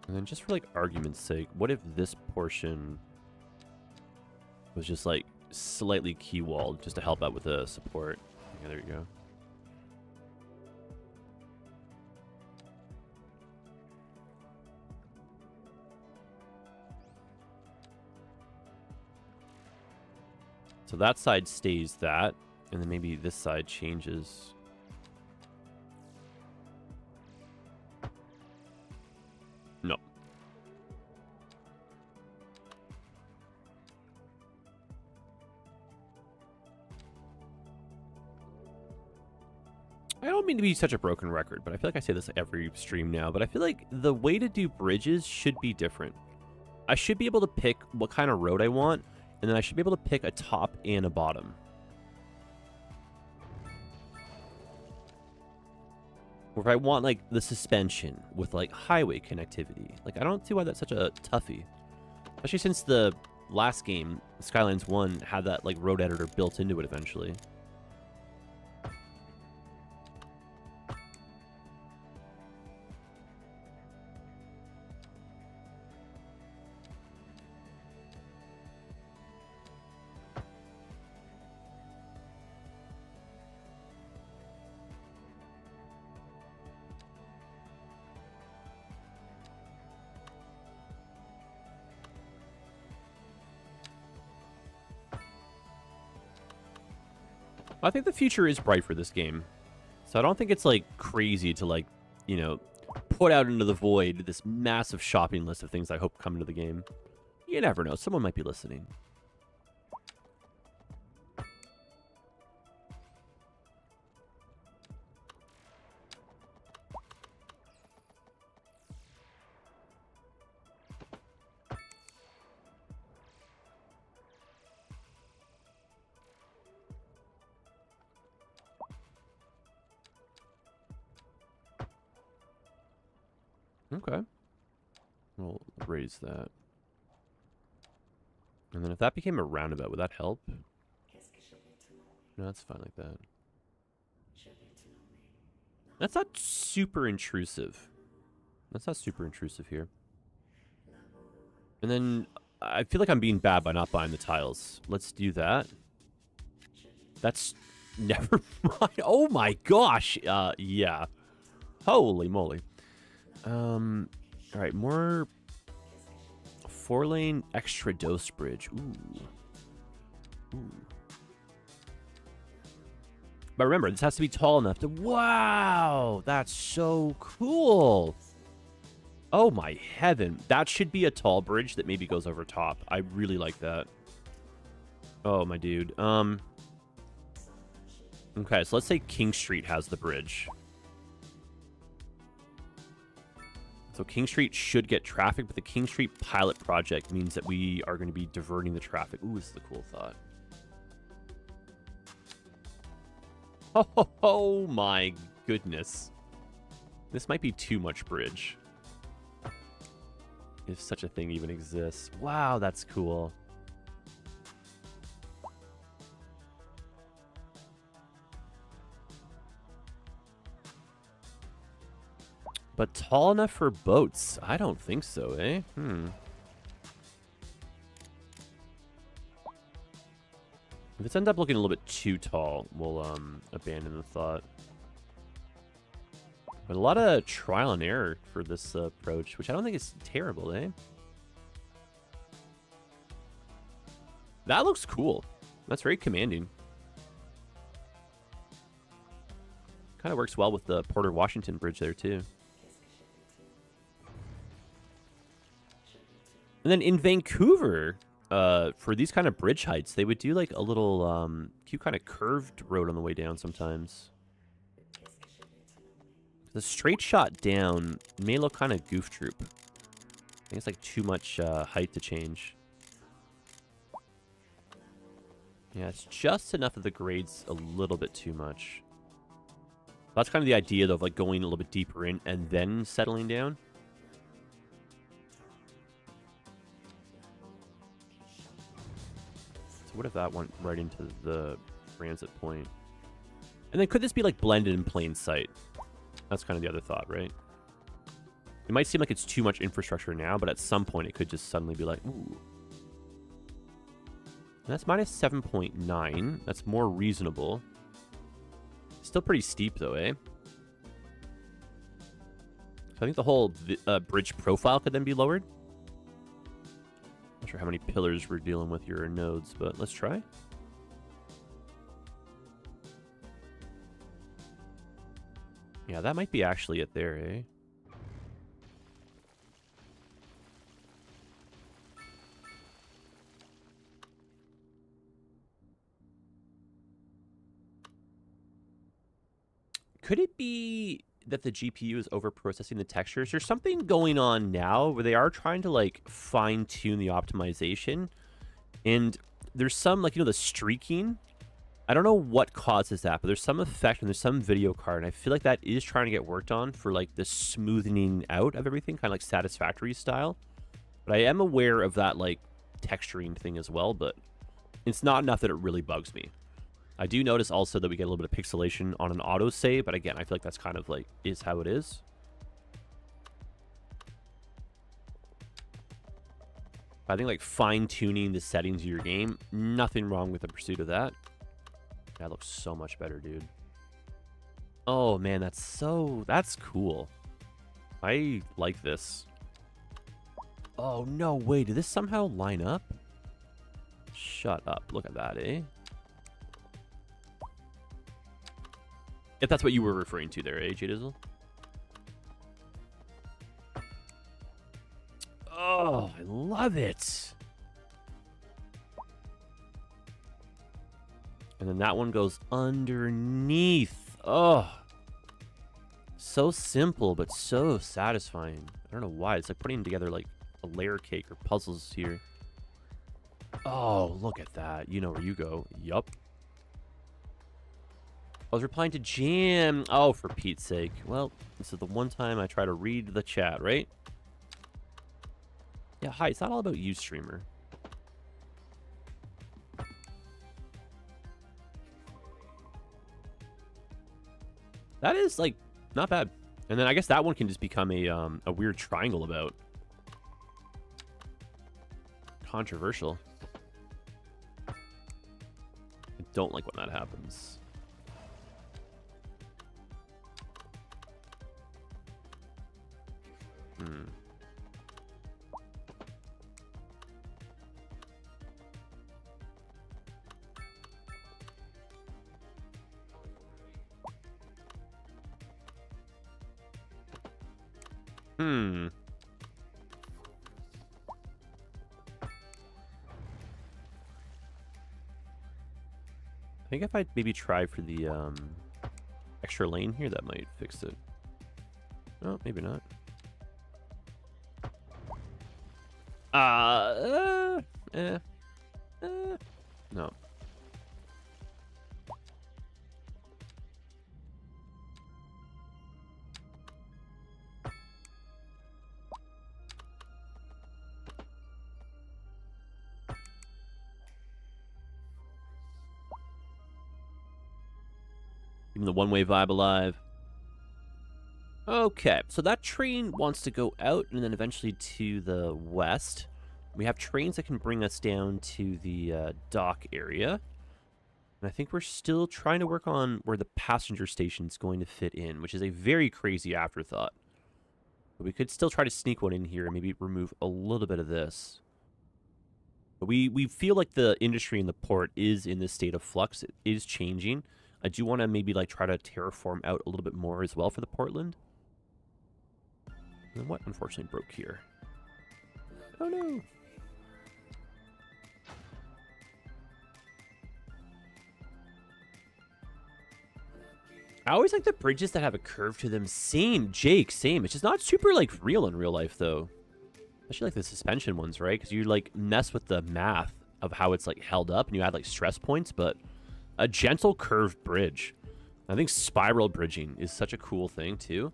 And then just for like argument's sake, what if this portion was just like slightly key walled just to help out with the support? Yeah, there you go. So that side stays that, and then maybe this side changes. No. I don't mean to be such a broken record, but I feel like I say this every stream now, but I feel like the way to do bridges should be different. I should be able to pick what kind of road I want, and then I should be able to pick a top and a bottom. Or if I want, like, the suspension with, like, highway connectivity. Like, I don't see why that's such a toughie. Especially since the last game, Skylines 1, had that, like, road editor built into it eventually. I think the future is bright for this game. So I don't think it's, like, crazy to, like, you know, put out into the void this massive shopping list of things I hope come into the game. You never know. Someone might be listening. Okay. We'll raise that. And then if that became a roundabout, would that help? No, that's fine like that. That's not super intrusive. That's not super intrusive here. And then I feel like I'm being bad by not buying the tiles. Let's do that. That's... Never mind. Oh my gosh. Yeah. Holy moly. Alright, more 4-lane extra dose bridge. Ooh. But remember, this has to be tall enough to... Wow! That's so cool! Oh my heaven. That should be a tall bridge that maybe goes over top. I really like that. Oh, my dude. Okay, so let's say King Street has the bridge. So King Street should get traffic, but the King Street pilot project means that we are going to be diverting the traffic. Ooh, this is a cool thought. Oh my goodness. This might be too much bridge. If such a thing even exists. Wow, that's cool. But tall enough for boats? I don't think so, eh? If it's end up looking a little bit too tall, we'll abandon the thought. But a lot of trial and error for this approach, which I don't think is terrible, eh? That looks cool. That's very commanding. Kind of works well with the Porter Washington Bridge there, too. And then in Vancouver, for these kind of bridge heights, they would do like a little cute kind of curved road on the way down sometimes. The straight shot down may look kind of goof troop. I think it's like too much height to change. Yeah, it's just enough of the grades a little bit too much. That's kind of the idea, though, of like going a little bit deeper in and then settling down. So what if that went right into the transit point? And then could this be like blended in plain sight? That's kind of the other thought, right? It might seem like it's too much infrastructure now, but at some point it could just suddenly be like, ooh. And that's minus 7.9. That's more reasonable. Still pretty steep though, eh? So I think the whole bridge profile could then be lowered. Not sure how many pillars we're dealing with here or nodes, but let's try. Yeah, that might be actually it there, eh? Could it be that the GPU is over processing the textures. There's something going on now where they are trying to like fine tune the optimization, and there's some like, you know, the streaking. I don't know what causes that, but there's some effect and there's some video card, and I feel like that is trying to get worked on for like the smoothing out of everything, kind of like Satisfactory style. But I am aware of that like texturing thing as well, but it's not enough that it really bugs me. I do notice also that we get a little bit of pixelation on an autosave, but again, I feel like that's kind of like is how it is. I think like fine-tuning the settings of your game, nothing wrong with the pursuit of that. That looks so much better, dude. Oh man, that's cool. I like this. Oh no way, did this somehow line up? Shut up, look at that, eh? If that's what you were referring to there, eh, J-Dizzle? Oh, I love it. And then that one goes underneath. Oh. So simple, but so satisfying. I don't know why. It's like putting together like a layer cake or puzzles here. Oh, look at that. You know where you go. Yup. I was replying to Jam. Oh, for Pete's sake. Well, this is the one time I try to read the chat, right? Yeah, hi. It's not all about you, streamer. That is, like, not bad. And then I guess that one can just become a weird triangle about. Controversial. I don't like when that happens. I think if I maybe try for the extra lane here, that might fix it. Oh, maybe not. No. Even the one-way vibe alive. Okay, so that train wants to go out and then eventually to the west. We have trains that can bring us down to the dock area. And I think we're still trying to work on where the passenger station's going to fit in, which is a very crazy afterthought. But we could still try to sneak one in here and maybe remove a little bit of this. But we feel like the industry in the port is in this state of flux. It is changing. I do want to maybe like try to terraform out a little bit more as well for the Portland. And then what unfortunately broke here? Oh no. I always like the bridges that have a curve to them. Same, Jake, same. It's just not super like real in real life though. Especially like the suspension ones, right? Because you like mess with the math of how it's like held up and you add like stress points, but a gentle curved bridge. I think spiral bridging is such a cool thing too.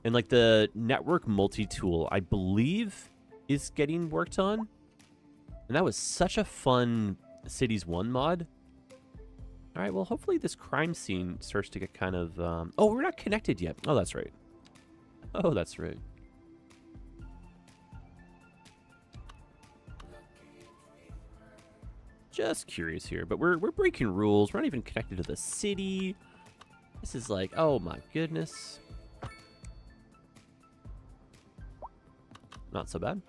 And like the network multi-tool, I believe, is getting worked on. And that was such a fun Cities 1 mod. All right, well, hopefully this crime scene starts to get kind of... Oh, we're not connected yet. Oh, that's right. Oh, that's right. Just curious here, but we're breaking rules. We're not even connected to the city. This is like, oh my goodness. Not so bad.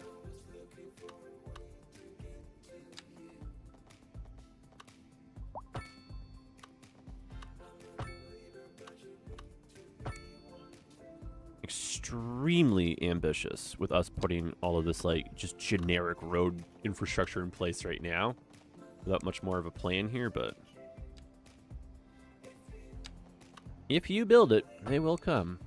Extremely ambitious with us putting all of this like just generic road infrastructure in place right now without much more of a plan here, but If you build it, they will come.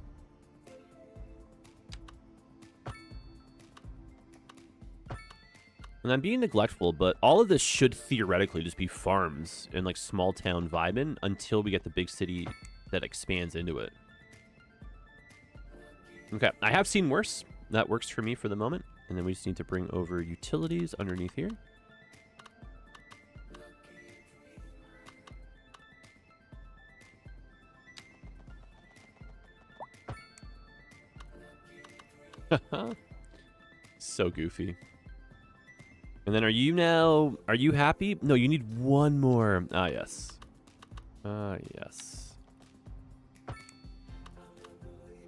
And I'm being neglectful, but all of this should theoretically just be farms and like small town vibing until we get the big city that expands into it. Okay, I have seen worse. That works for me for the moment. And then we just need to bring over utilities underneath here. So goofy. And then are you happy? No, you need one more. Ah, yes. Ah, yes.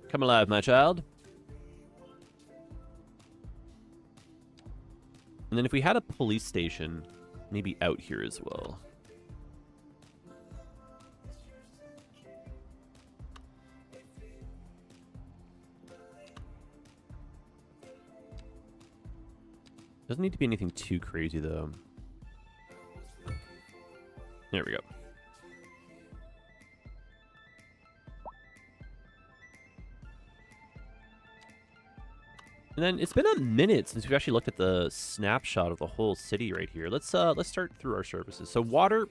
Come alive, my child. And then if we had a police station, maybe out here as well. Doesn't need to be anything too crazy, though. There we go. And then it's been a minute since we've actually looked at the snapshot of the whole city right here. Let's start through our services. So water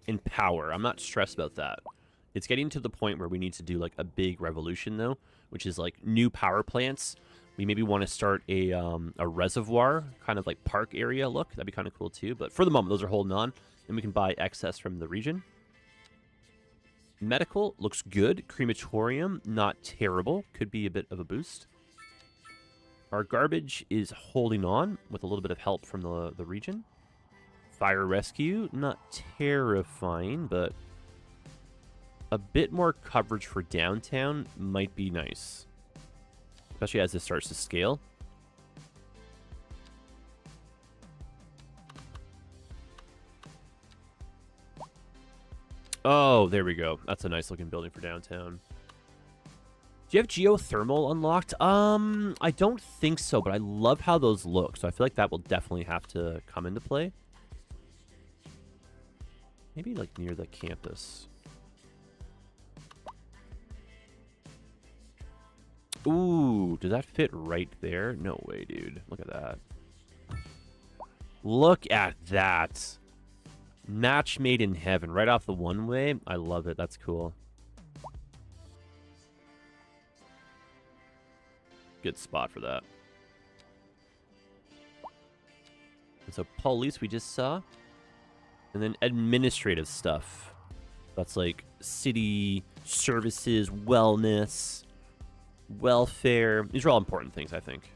and power. I'm not stressed about that. It's getting to the point where we need to do like a big revolution though, which is like new power plants. We maybe want to start a reservoir, kind of like park area look. That'd be kind of cool too. But for the moment, those are holding on. And we can buy excess from the region. Medical looks good. Crematorium, not terrible. Could be a bit of a boost. Our garbage is holding on with a little bit of help from the region. Fire rescue, not terrifying, but a bit more coverage for downtown might be nice. Especially as this starts to scale. Oh, there we go. That's a nice looking building for downtown. Do you have geothermal unlocked? I don't think so, but I love how those look. So I feel like that will definitely have to come into play. Maybe like near the campus. Ooh, does that fit right there? No way, dude. Look at that. Look at that. Match made in heaven. Right off the one way. I love it. That's cool. Good spot for that. And so police we just saw. And then administrative stuff. That's like city services, wellness, welfare. These are all important things, I think.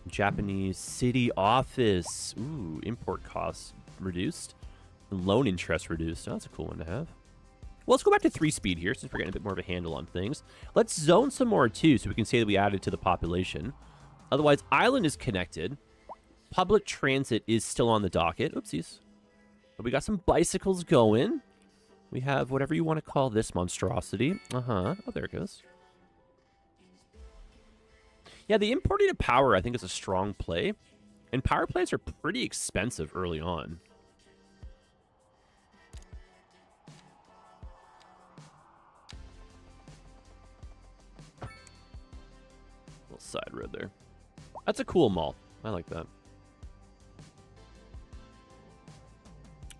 Japanese city office. Ooh, import costs reduced. Loan interest reduced. Oh, that's a cool one to have. Well, let's go back to 3-speed here since we're getting a bit more of a handle on things. Let's zone some more too so we can say that we added to the population. Otherwise, island is connected. Public transit is still on the docket. Oopsies. But we got some bicycles going. We have whatever you want to call this monstrosity. Uh-huh. Oh, there it goes. Yeah, the importing of power, I think, is a strong play. And power plants are pretty expensive early on. Little side road there. That's a cool mall. I like that.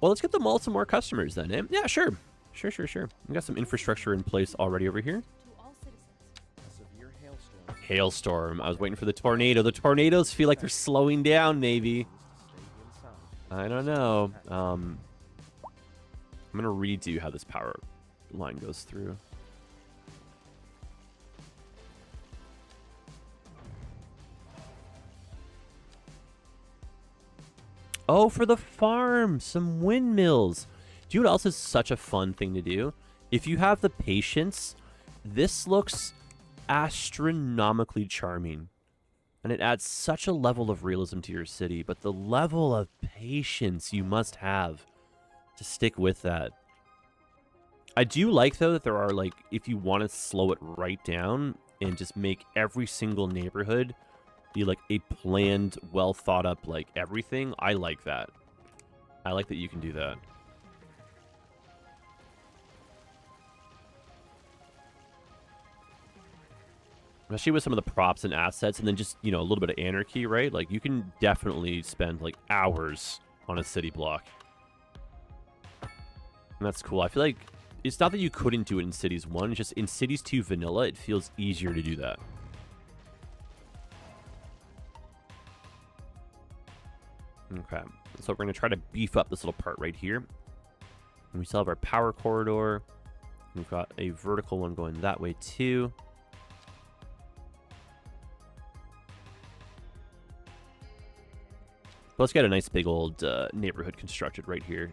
Well, let's get the mall some more customers then, eh? Yeah, sure. Sure. We got some infrastructure in place already over here. Hailstorm. I was waiting for the tornado. The tornadoes feel like they're slowing down, maybe. I don't know. I'm going to redo how this power line goes through. Oh, for the farm. Some windmills. Do you know what else is such a fun thing to do? If you have the patience, this looks astronomically charming. And it adds such a level of realism to your city. But the level of patience you must have to stick with that. I do like, though, that there are, like, if you want to slow it right down and just make every single neighborhood be, like, a planned, well thought up, like, everything. I like that. I like that you can do that. Especially with some of the props and assets, and then just, you know, a little bit of anarchy, right? Like, you can definitely spend, like, hours on a city block. And that's cool. I feel like it's not that you couldn't do it in Cities 1, it's just in Cities 2 vanilla, it feels easier to do that. Okay, so we're going to try to beef up this little part right here. And we still have our power corridor. We've got a vertical one going that way, too. Let's get a nice big old neighborhood constructed right here.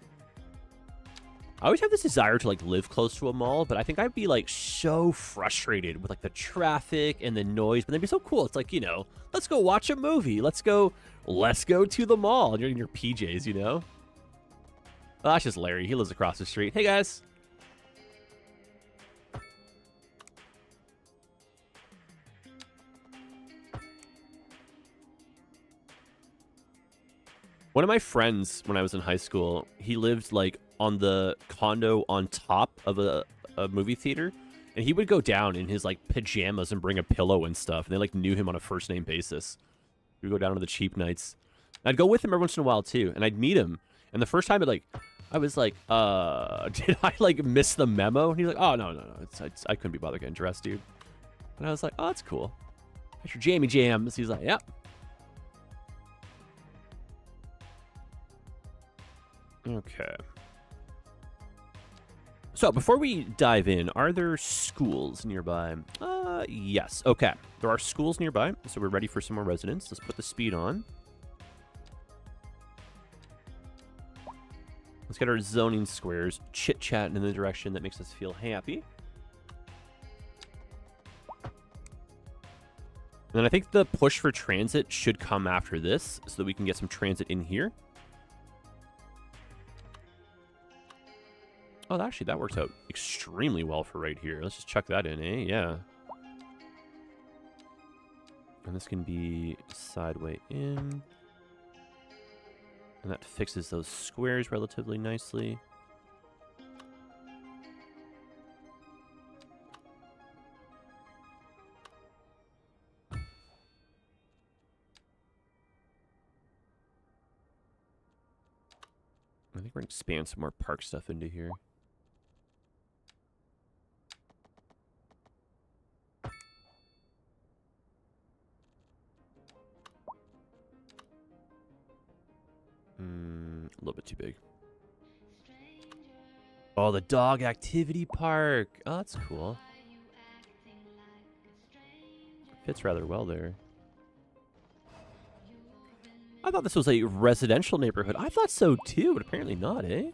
I always have this desire to, like, live close to a mall, but I think I'd be, like, so frustrated with, like, the traffic and the noise. But it'd be so cool. It's like, you know, let's go watch a movie. Let's go to the mall. And you're in your PJs, you know? Oh, that's just Larry. He lives across the street. Hey, guys. One of my friends, when I was in high school, he lived, like, on the condo on top of a movie theater. And he would go down in his, like, pajamas and bring a pillow and stuff. And they, like, knew him on a first-name basis. We'd go down on the cheap nights. And I'd go with him every once in a while, too. And I'd meet him. And the first time, I was like, did I, like, miss the memo? And he's like, oh, no. I couldn't be bothered getting dressed, dude. And I was like, oh, that's cool. That's your Jamie Jams. He's like, yep. Okay. So, before we dive in, are there schools nearby? Yes. Okay. There are schools nearby, so we're ready for some more residents. Let's put the speed on. Let's get our zoning squares chit-chatting in the direction that makes us feel happy. And then I think the push for transit should come after this, so that we can get some transit in here. Oh, actually, that works out extremely well for right here. Let's just chuck that in, eh? Yeah. And this can be sideway in. And that fixes those squares relatively nicely. I think we're going to expand some more park stuff into here. A little bit too big. Oh, the dog activity park. Oh, that's cool. Fits rather well there. I thought this was a residential neighborhood. I thought so too, but apparently not, eh?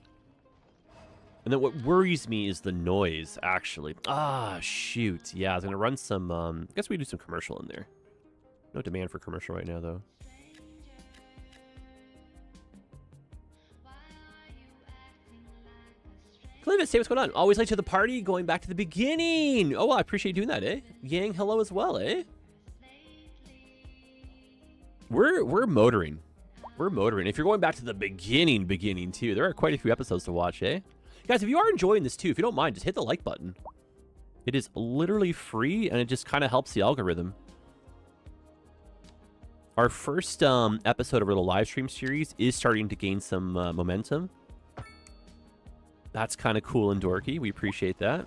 And then what worries me is the noise, actually. Ah, shoot. Yeah, I was going to run some, I guess we do some commercial in there. No demand for commercial right now, though. Clivet, say what's going on. Always late to the party, going back to the beginning. Oh, well, I appreciate you doing that, eh? Yang, hello as well, eh? We're motoring. We're motoring. If you're going back to the beginning too, there are quite a few episodes to watch, eh? Guys, if you are enjoying this too, if you don't mind, just hit the like button. It is literally free, and it just kind of helps the algorithm. Our first episode of our live stream series is starting to gain some momentum. That's kind of cool and dorky. We appreciate that.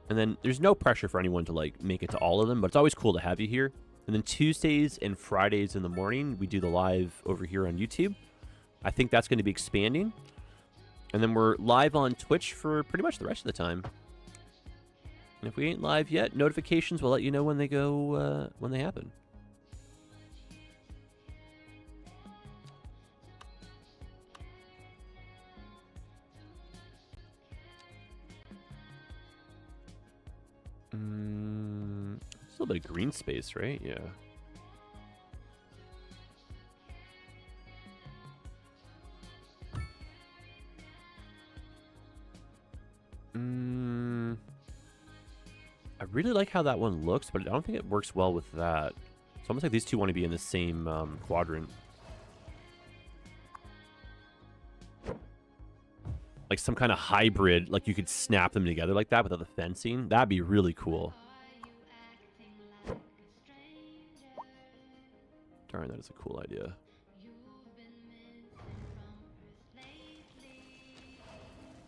And then there's no pressure for anyone to, like, make it to all of them, but it's always cool to have you here. And then Tuesdays and Fridays in the morning, we do the live over here on YouTube. I think that's going to be expanding. And then we're live on Twitch for pretty much the rest of the time. And if we ain't live yet, notifications will let you know when they go, when they happen. There's a little bit of green space, right? Yeah. I really like how that one looks, but I don't think it works well with that. It's almost like these two want to be in the same quadrant. Like some kind of hybrid, like you could snap them together like that without the fencing. That'd be really cool. Darn, that is a cool idea.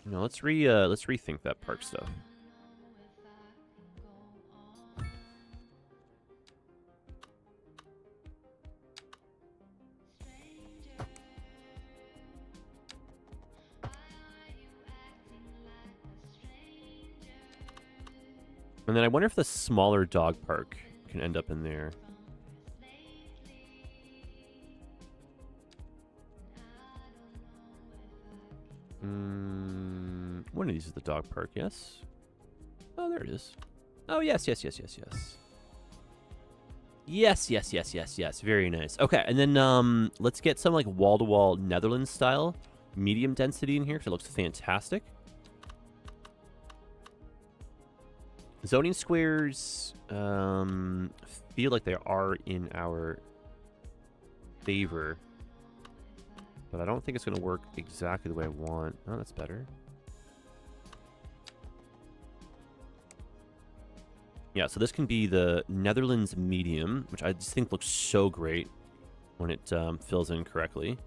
No, let's rethink that park stuff. And then I wonder if the smaller dog park can end up in there. One of these is the dog park, yes? Oh, there it is. Oh, yes, yes, yes, yes, yes. Yes, yes, yes, yes, yes. Very nice. Okay, and then let's get some like wall-to-wall Netherlands style medium density in here because it looks fantastic. Zoning squares feel like they are in our favor, but I don't think it's going to work exactly the way I want. Oh, that's better. Yeah, so this can be the Netherlands medium, which I just think looks so great when it fills in correctly.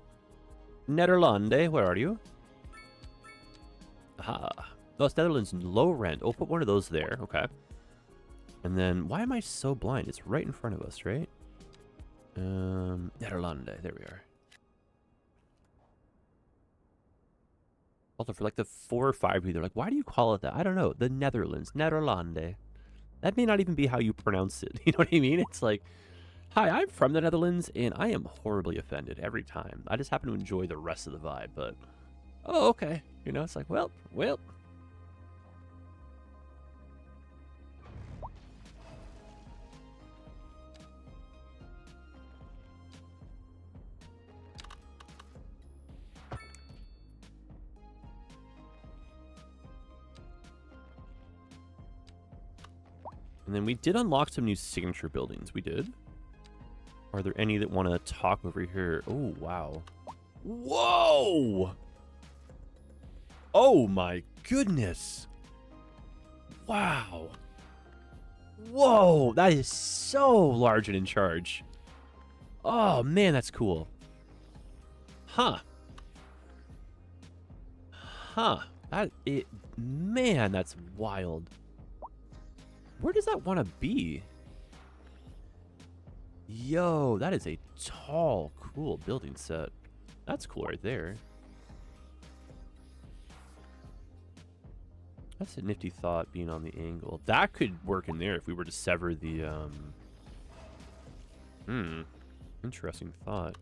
Nederlande, where are you? Aha. Oh, it's Netherlands low rent. Oh, put one of those there. Okay. And then, why am I so blind? It's right in front of us, right? Nederlande. There we are. Also, for like the 4 or 5 of you, they're like, why do you call it that? I don't know. The Netherlands. Nederlande. That may not even be how you pronounce it. You know what I mean? It's like, hi, I'm from the Netherlands, and I am horribly offended every time. I just happen to enjoy the rest of the vibe, but... Oh, okay. You know, it's like, well... And then we did unlock some new signature buildings. We did. Are there any that want to talk over here? Oh, wow. Whoa! Oh, my goodness. Wow. Whoa, that is so large and in charge. Oh, man, that's cool. Huh. Huh. Man, that's wild. Where does that want to be? Yo, that is a tall, cool building set. That's cool right there. That's a nifty thought, being on the angle. That could work in there if we were to sever the, interesting thought.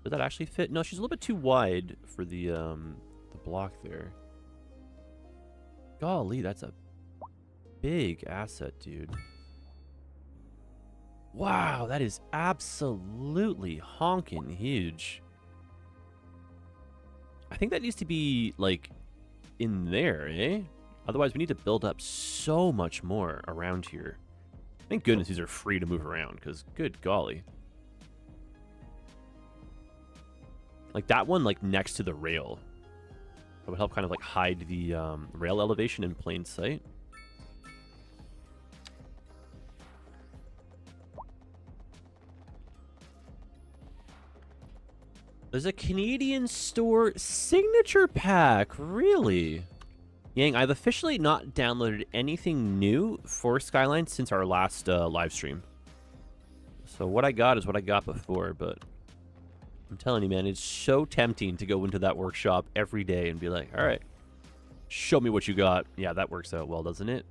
Does that actually fit? No, she's a little bit too wide for the block there. Golly, that's a big asset, dude. Wow, that is absolutely honking huge. I think that needs to be, like, in there, eh? Otherwise, we need to build up so much more around here. Thank goodness these are free to move around, because good golly. Like, that one, like, next to the rail. That would help kind of, like, hide the rail elevation in plain sight. There's a Canadian store signature pack. Really? Yang, I've officially not downloaded anything new for Skylines since our last live stream. So what I got is what I got before, but I'm telling you, man, it's so tempting to go into that workshop every day and be like, all right, show me what you got. Yeah, that works out well, doesn't it?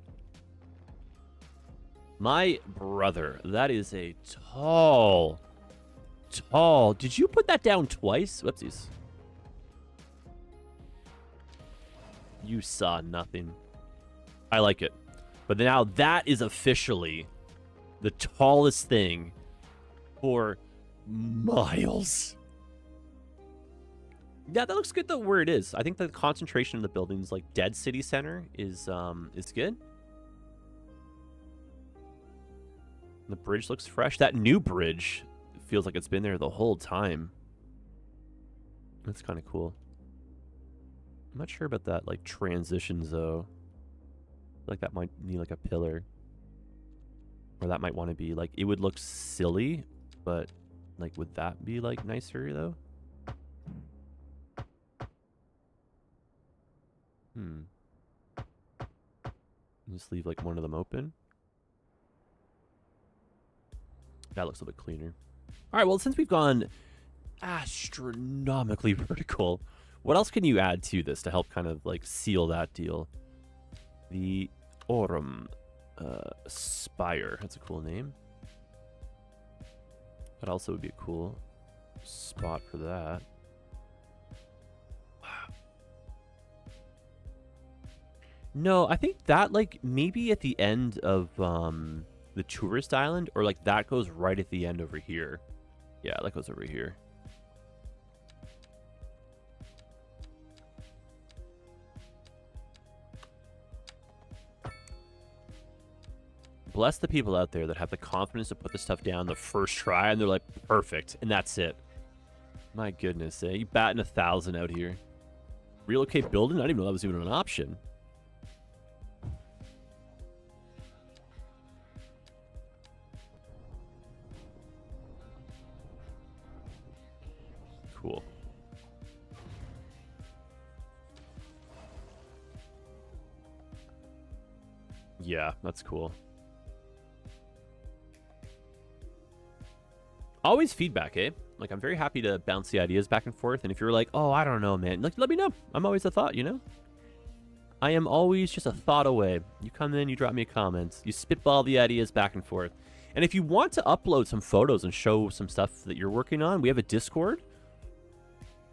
My brother, that is a tall... Did you put that down twice? Whoopsies. You saw nothing. I like it. But now that is officially the tallest thing for miles. Yeah, that looks good though where it is. I think the concentration of the buildings like Dead City Center is good. The bridge looks fresh. That new bridge feels like it's been there the whole time. That's kind of cool. I'm not sure about that, like, transitions, though. Like, that might need, like, a pillar. Or that might want to be, like, it would look silly, but, like, would that be, like, nicer, though? Just leave, like, one of them open. That looks a bit cleaner. All right, well, since we've gone astronomically vertical, what else can you add to this to help kind of, like, seal that deal? The Aurum Spire. That's a cool name. That also would be a cool spot for that. No, I think that, like, maybe at the end of the tourist island, or, like, that goes right at the end over here. Yeah, that goes over here. Bless the people out there that have the confidence to put this stuff down the first try, and they're like, perfect, and that's it. My goodness, you batting 1,000 out here. Relocate building? I didn't even know that was even an option. Cool. Yeah, that's cool. Always feedback, eh? Like, I'm very happy to bounce the ideas back and forth. And if you're like, oh, I don't know, man, like, let me know. I'm always a thought, you know? I am always just a thought away. You come in, you drop me a comment. You spitball the ideas back and forth. And if you want to upload some photos and show some stuff that you're working on, we have a Discord.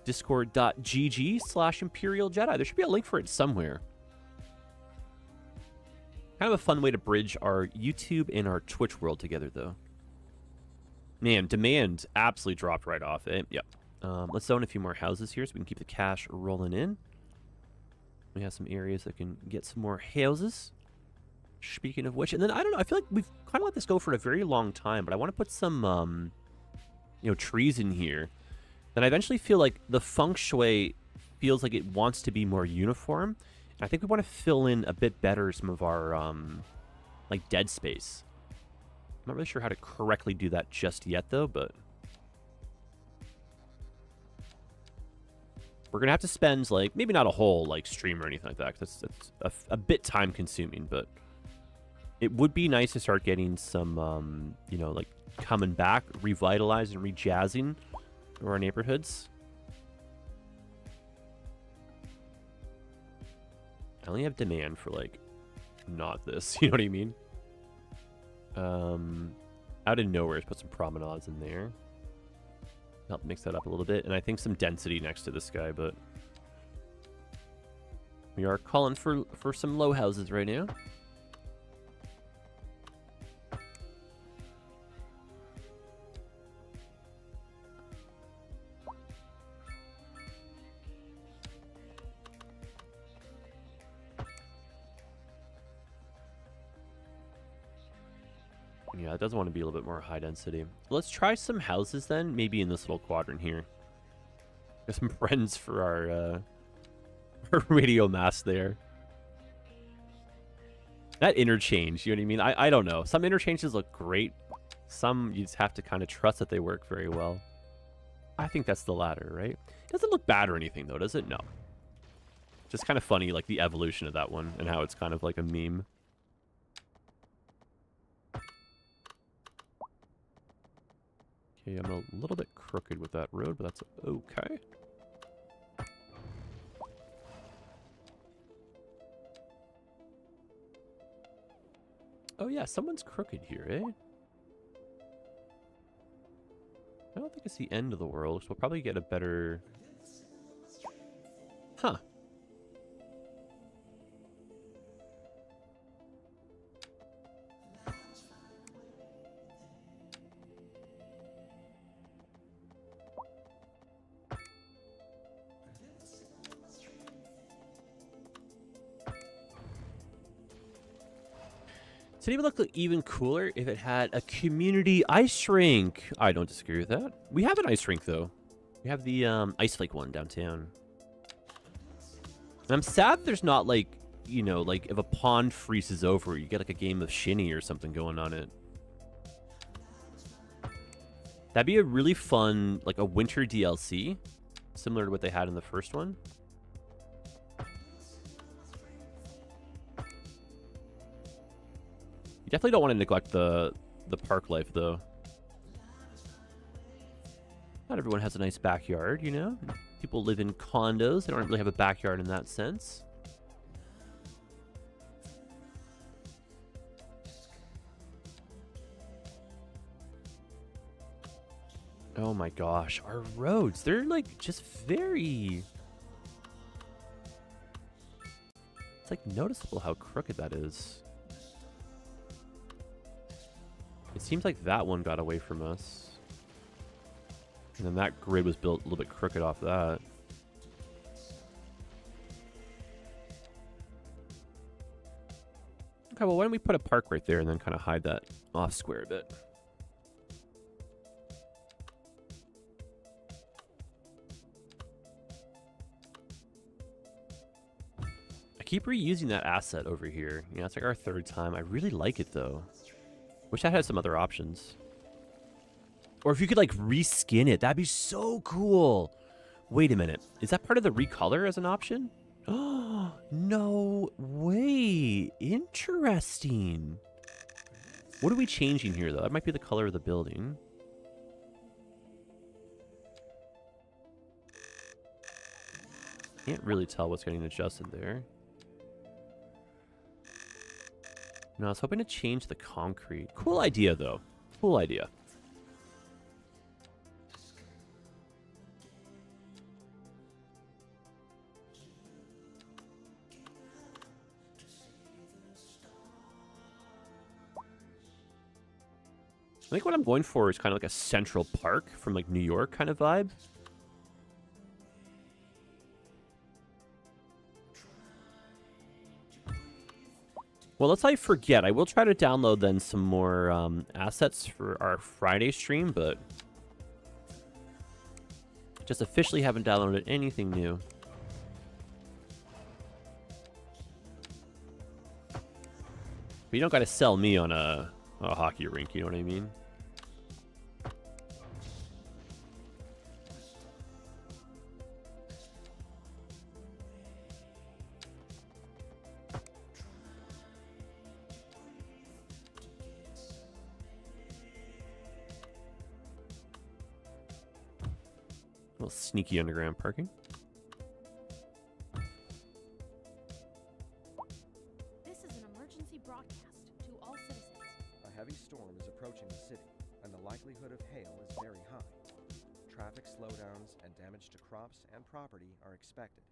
Discord.gg/Imperial Jedi. There should be a link for it somewhere. Kind of a fun way to bridge our YouTube and our Twitch world together, though. Man, demand absolutely dropped right off. Eh? Yep. Let's zone a few more houses here so we can keep the cash rolling in. We have some areas that can get some more houses. Speaking of which, and then I don't know, I feel like we've kind of let this go for a very long time, but I want to put some, you know, trees in here. Then I eventually feel like the feng shui feels like it wants to be more uniform. And I think we want to fill in a bit better some of our, like, dead space. I'm not really sure how to correctly do that just yet, though, but we're going to have to spend, like, maybe not a whole, like, stream or anything like that, because that's a bit time-consuming, but it would be nice to start getting some, you know, like, coming back, revitalizing, rejazzing our neighborhoods. I only have demand for, like, not this, you know what I mean? Out of nowhere, let's put some promenades in there. Help mix that up a little bit. And I think some density next to this guy, but we are calling for some low houses right now. Yeah, it does want to be a little bit more high density. Let's try some houses then, maybe in this little quadrant here. Got some friends for our radio mast there. That interchange, you know what I mean? I don't know. Some interchanges look great. Some you just have to kind of trust that they work very well. I think that's the latter, right? It doesn't look bad or anything though, does it? No. Just kind of funny, like the evolution of that one and how it's kind of like a meme. Okay, I'm a little bit crooked with that road, but that's okay. Oh yeah, someone's crooked here, eh? I don't think it's the end of the world, so we'll probably get a better... Huh. It'd even look even cooler if it had a community ice rink. I don't disagree with that. We have an ice rink, though. We have the Ice Flake one downtown. And I'm sad there's not like, you know, like if a pond freezes over, you get like a game of shinny or something going on it. That'd be a really fun, like a winter DLC, similar to what they had in the first one. You definitely don't want to neglect the park life, though. Not everyone has a nice backyard, you know? People live in condos. They don't really have a backyard in that sense. Oh my gosh, our roads, they're like just very... It's like noticeable how crooked that is. It seems like that one got away from us. And then that grid was built a little bit crooked off that. Okay, well, why don't we put a park right there and then kind of hide that off square a bit? I keep reusing that asset over here. You know, it's like our third time. I really like it, though. Wish I had some other options. Or if you could, like, reskin it. That'd be so cool. Wait a minute. Is that part of the recolor as an option? Oh, no way. Interesting. What are we changing here, though? That might be the color of the building. Can't really tell what's getting adjusted there. No, I was hoping to change the concrete. Cool idea, though. Cool idea. I think what I'm going for is kind of like a Central Park from like New York kind of vibe. Well, let's not forget. I will try to download then some more assets for our Friday stream, but just officially haven't downloaded anything new. But you don't got to sell me on a hockey rink, you know what I mean? A little sneaky underground parking. This is an emergency broadcast to all citizens. A heavy storm is approaching the city, and the likelihood of hail is very high. Traffic slowdowns and damage to crops and property are expected.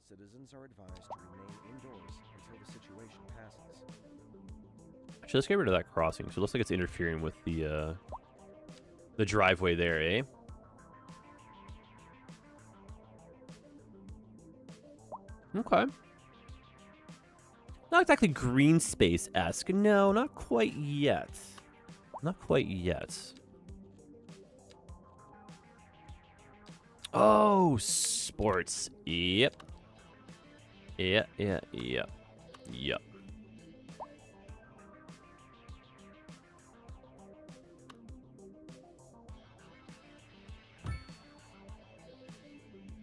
Citizens are advised to remain indoors until the situation passes. Actually, let's get rid of that crossing. So it looks like it's interfering with the driveway there, eh? Okay. Not exactly green space-esque. No, not quite yet. Not quite yet. Oh, sports. Yep. Yep.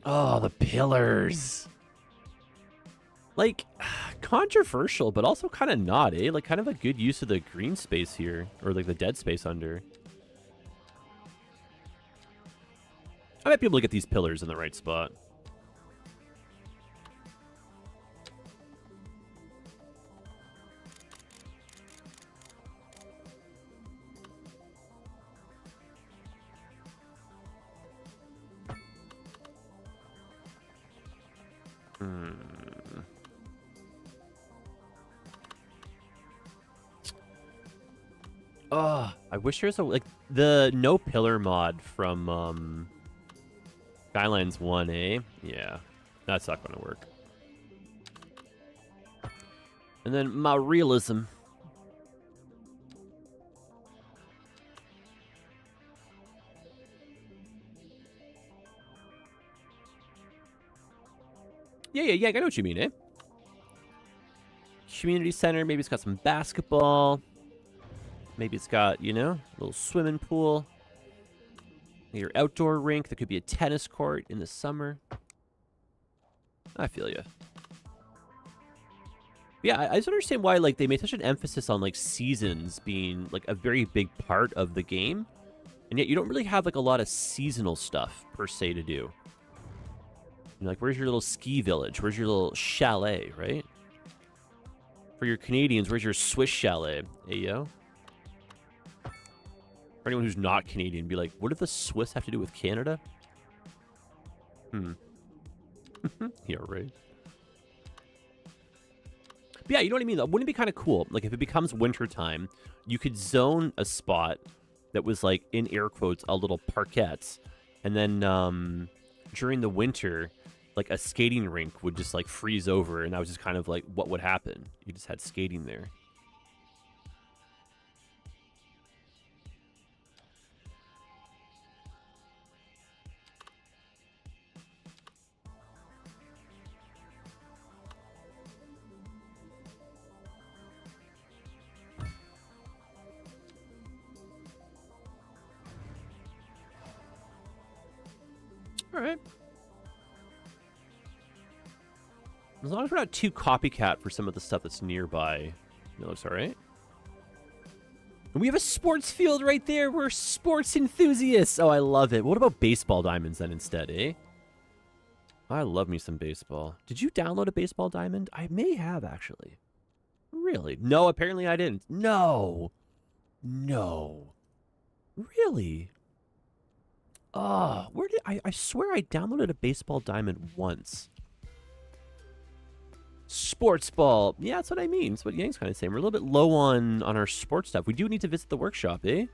Oh, the pillars. Like, controversial, but also kind of not, eh? Like, kind of a good use of the green space here. Or, like, the dead space under. I might be able to get these pillars in the right spot. Oh, I wish there's a, like, the no pillar mod from, Skylines 1, eh? Yeah, that's not going to work. And then my realism. Yeah, I know what you mean, eh? Community center, maybe it's got some basketball. Maybe it's got, you know, a little swimming pool. Your outdoor rink. There could be a tennis court in the summer. I feel you. Yeah, I just understand why, like, they made such an emphasis on, like, seasons being, like, a very big part of the game. And yet you don't really have, like, a lot of seasonal stuff, per se, to do. You know, like, where's your little ski village? Where's your little chalet, right? For your Canadians, where's your Swiss chalet? Hey, yo. For anyone who's not Canadian, be like, what do the Swiss have to do with Canada? Yeah, right. But yeah, you know what I mean? Wouldn't it be kind of cool? Like, if it becomes wintertime, you could zone a spot that was, like, in air quotes, a little parquet. And then during the winter, like, a skating rink would just, like, freeze over. And that was just kind of, like, what would happen. You just had skating there. All right. As long as we're not too copycat for some of the stuff that's nearby, it looks all right. And we have a sports field right there. We're sports enthusiasts. Oh, I love it. What about baseball diamonds then instead, eh? I love me some baseball. Did you download a baseball diamond? I may have, actually. Really? No, apparently I didn't. No. No. Really? Oh, where did I swear I downloaded a baseball diamond once. Sports ball. Yeah, that's what I mean. That's what Yang's kind of saying. We're a little bit low on our sports stuff. We do need to visit the workshop, eh?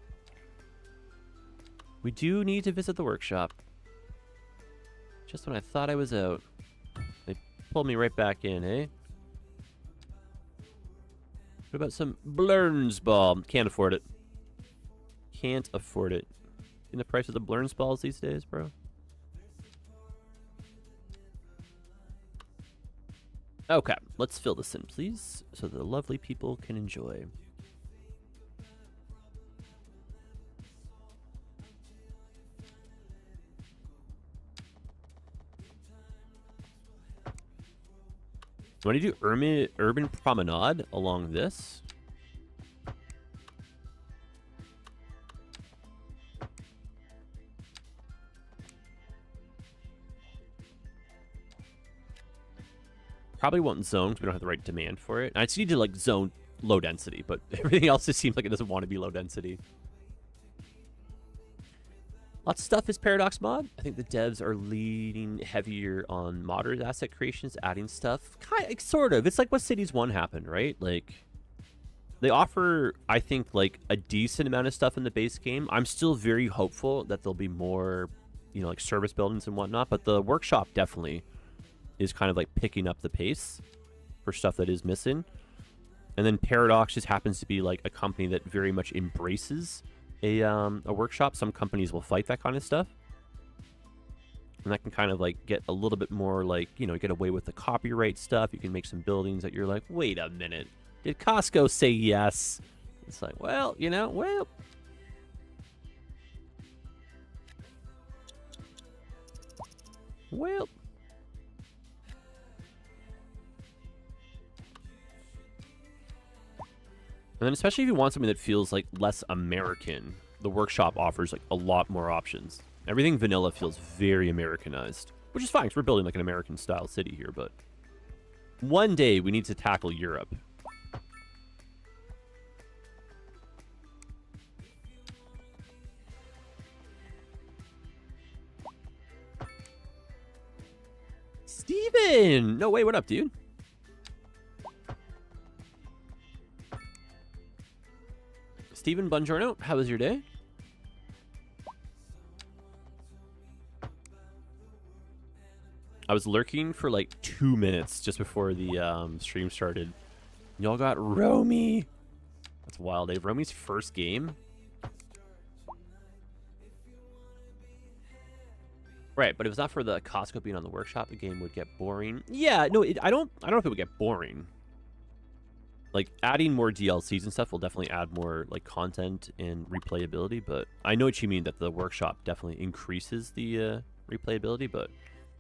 We do need to visit the workshop. Just when I thought I was out, they pulled me right back in, eh? What about some Blurns ball? Can't afford it. Can't afford it. In the price of the Blurns balls these days, bro. Okay, let's fill this in, please, so the lovely people can enjoy. Do I need to do urban promenade along this? Probably won't zone because we don't have the right demand for it. I just need to, like, zone low density, but everything else just seems like it doesn't want to be low density. Lots of stuff is Paradox mod. I think the devs are leaning heavier on modern asset creations, adding stuff. Kind of, sort of. It's like what Cities 1 happened, right? Like, they offer, I think, like, a decent amount of stuff in the base game. I'm still very hopeful that there'll be more, you know, like, service buildings and whatnot, but the workshop definitely is kind of like picking up the pace for stuff that is missing. And then Paradox just happens to be like a company that very much embraces a workshop. Some companies will fight that kind of stuff. And that can kind of like get a little bit more like, you know, get away with the copyright stuff. You can make some buildings that you're like, wait a minute. Did Costco say yes? It's like, well, you know, well. Well. And then especially if you want something that feels like less American, the workshop offers like a lot more options. Everything vanilla feels very Americanized, which is fine because we're building like an American style city here, but one day we need to tackle Europe. Steven! No way, what up, dude? Steven, buongiorno. How was your day? I was lurking for like 2 minutes just before the stream started. Y'all got Romy. That's wild, Dave. Romy's first game. Right, but if it's not for the Costco being on the workshop, the game would get boring. Yeah, no, I don't know if it would get boring. Like, adding more DLCs and stuff will definitely add more, like, content and replayability, but I know what you mean, that the workshop definitely increases the replayability, but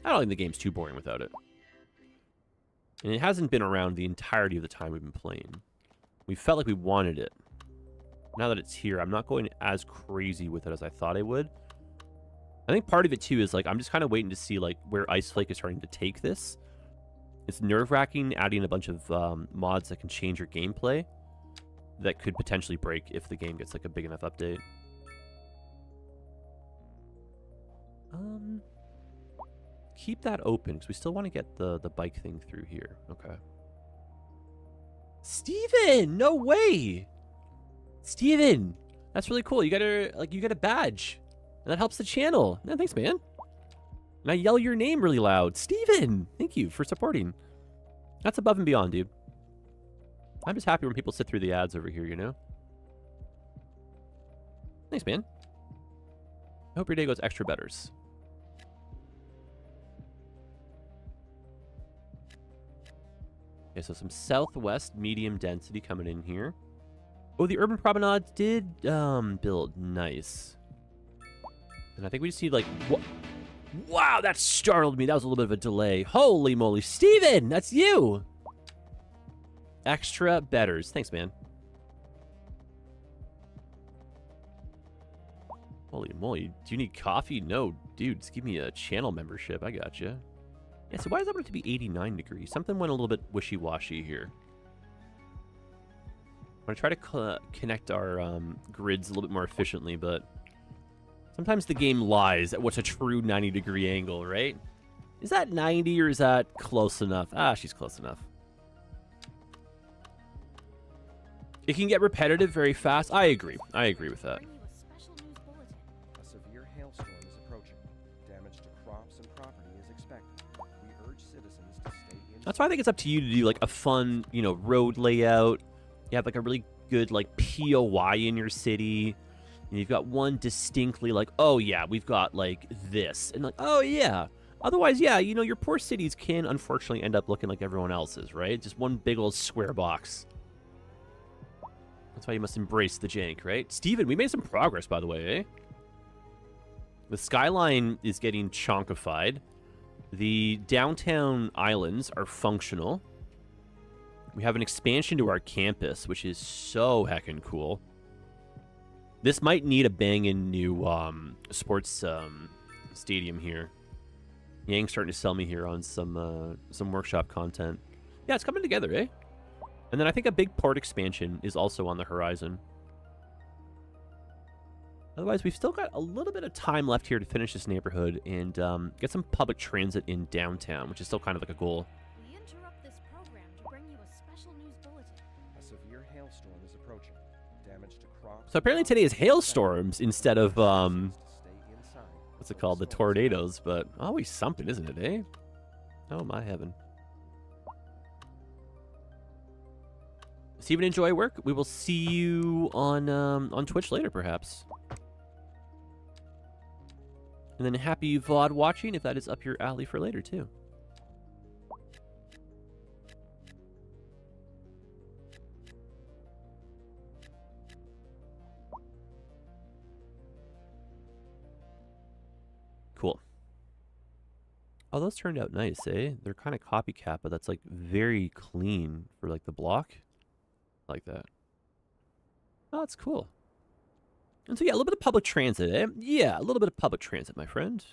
I don't think the game's too boring without it. And it hasn't been around the entirety of the time we've been playing. We felt like we wanted it. Now that it's here, I'm not going as crazy with it as I thought I would. I think part of it, too, is, like, I'm just kind of waiting to see, like, where Ice Flake is starting to take this. It's nerve-wracking adding a bunch of mods that can change your gameplay that could potentially break if the game gets, like, a big enough update. Keep that open, because we still want to get the bike thing through here. Okay. Steven! No way! Steven! That's really cool. You got a badge. And that helps the channel. Yeah, thanks, man. And I yell your name really loud. Steven! Thank you for supporting. That's above and beyond, dude. I'm just happy when people sit through the ads over here, you know? Thanks, man. I hope your day goes extra betters. Okay, so some southwest medium density coming in here. Oh, the urban promenade did build. Nice. And I think we just need, like... Wow, that startled me. That was a little bit of a delay. Holy moly. Steven, that's you! Extra betters. Thanks, man. Holy moly. Do you need coffee? No, dude. Just give me a channel membership. I gotcha. Yeah, so why does that want it to be 89 degrees? Something went a little bit wishy-washy here. I'm going to try to connect our grids a little bit more efficiently, but sometimes the game lies at what's a true 90-degree angle, right? Is that 90 or is that close enough? Ah, she's close enough. It can get repetitive very fast. I agree. I agree with that. A severe hailstorm is approaching. Damage to crops and property is expected. We urge citizens to stay in. That's why I think it's up to you to do like a fun, you know, road layout. You have like a really good like POI in your city. And you've got one distinctly like, oh yeah, we've got like this. And like, oh yeah. Otherwise, yeah, you know, your poor cities can unfortunately end up looking like everyone else's, right? Just one big old square box. That's why you must embrace the jank, right? Steven, we made some progress, by the way, eh? The skyline is getting chonkified. The downtown islands are functional. We have an expansion to our campus, which is so heckin' cool. This might need a bangin' new sports stadium here. Yang's starting to sell me here on some workshop content. Yeah, it's coming together, eh? And then I think a big port expansion is also on the horizon. Otherwise, we've still got a little bit of time left here to finish this neighborhood and get some public transit in downtown, which is still kind of like a goal. We interrupt this program to bring you a special news bulletin. A severe hailstorm is approaching. Damage to crops. So apparently today is hailstorms instead of what's it called, the tornadoes, but always something, isn't it, eh? Oh my heaven. Steven, enjoy work. We will see you on Twitch later, perhaps. And then happy VOD watching if that is up your alley for later, too. Cool. Oh, those turned out nice, eh? They're kind of copycat, but that's like very clean for like the block. Like that. Oh, that's cool. And so, yeah, a little bit of public transit, eh? Yeah, a little bit of public transit, my friend.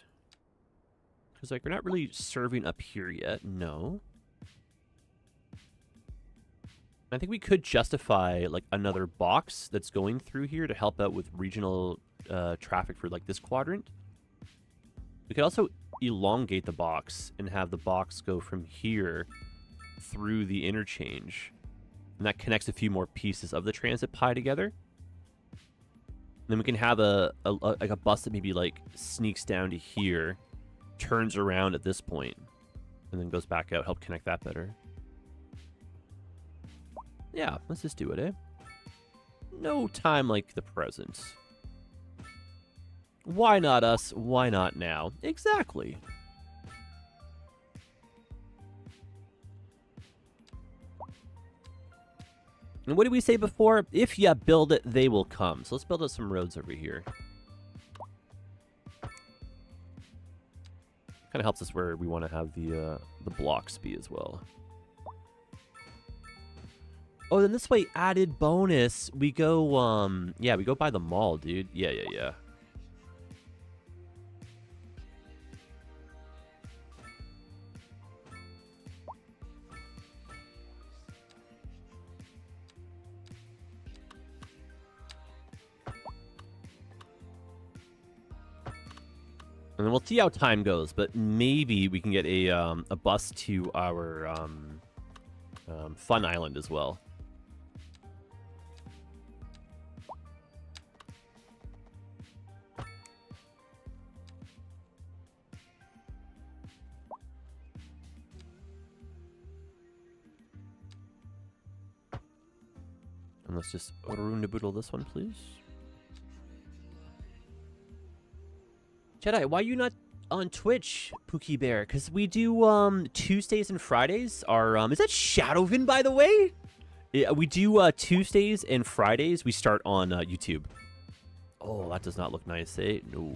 Because, like, we're not really serving up here yet. No. I think we could justify, like, another box that's going through here to help out with regional traffic for, like, this quadrant. We could also elongate the box and have the box go from here through the interchange. And that connects a few more pieces of the transit pie together. And then we can have like a bus that maybe like sneaks down to here, turns around at this point, and then goes back out. Help connect that better. Yeah, let's just do it, eh? No time like the present. Why not us? Why not now? Exactly. And what did we say before? If you build it, they will come. So let's build us some roads over here. Kind of helps us where we want to have the blocks be as well. Oh, then this way, added bonus. We go, yeah, we go by the mall, dude. Yeah. And then we'll see how time goes, but maybe we can get a bus to our Fun Island as well. And let's just roondaboodle this one, please. Jedi, why are you not on Twitch, Pookie Bear? Because we do Tuesdays and Fridays. Our is that Shadowvin, by the way? Yeah, we do Tuesdays and Fridays. We start on YouTube. Oh, that does not look nice, eh? No.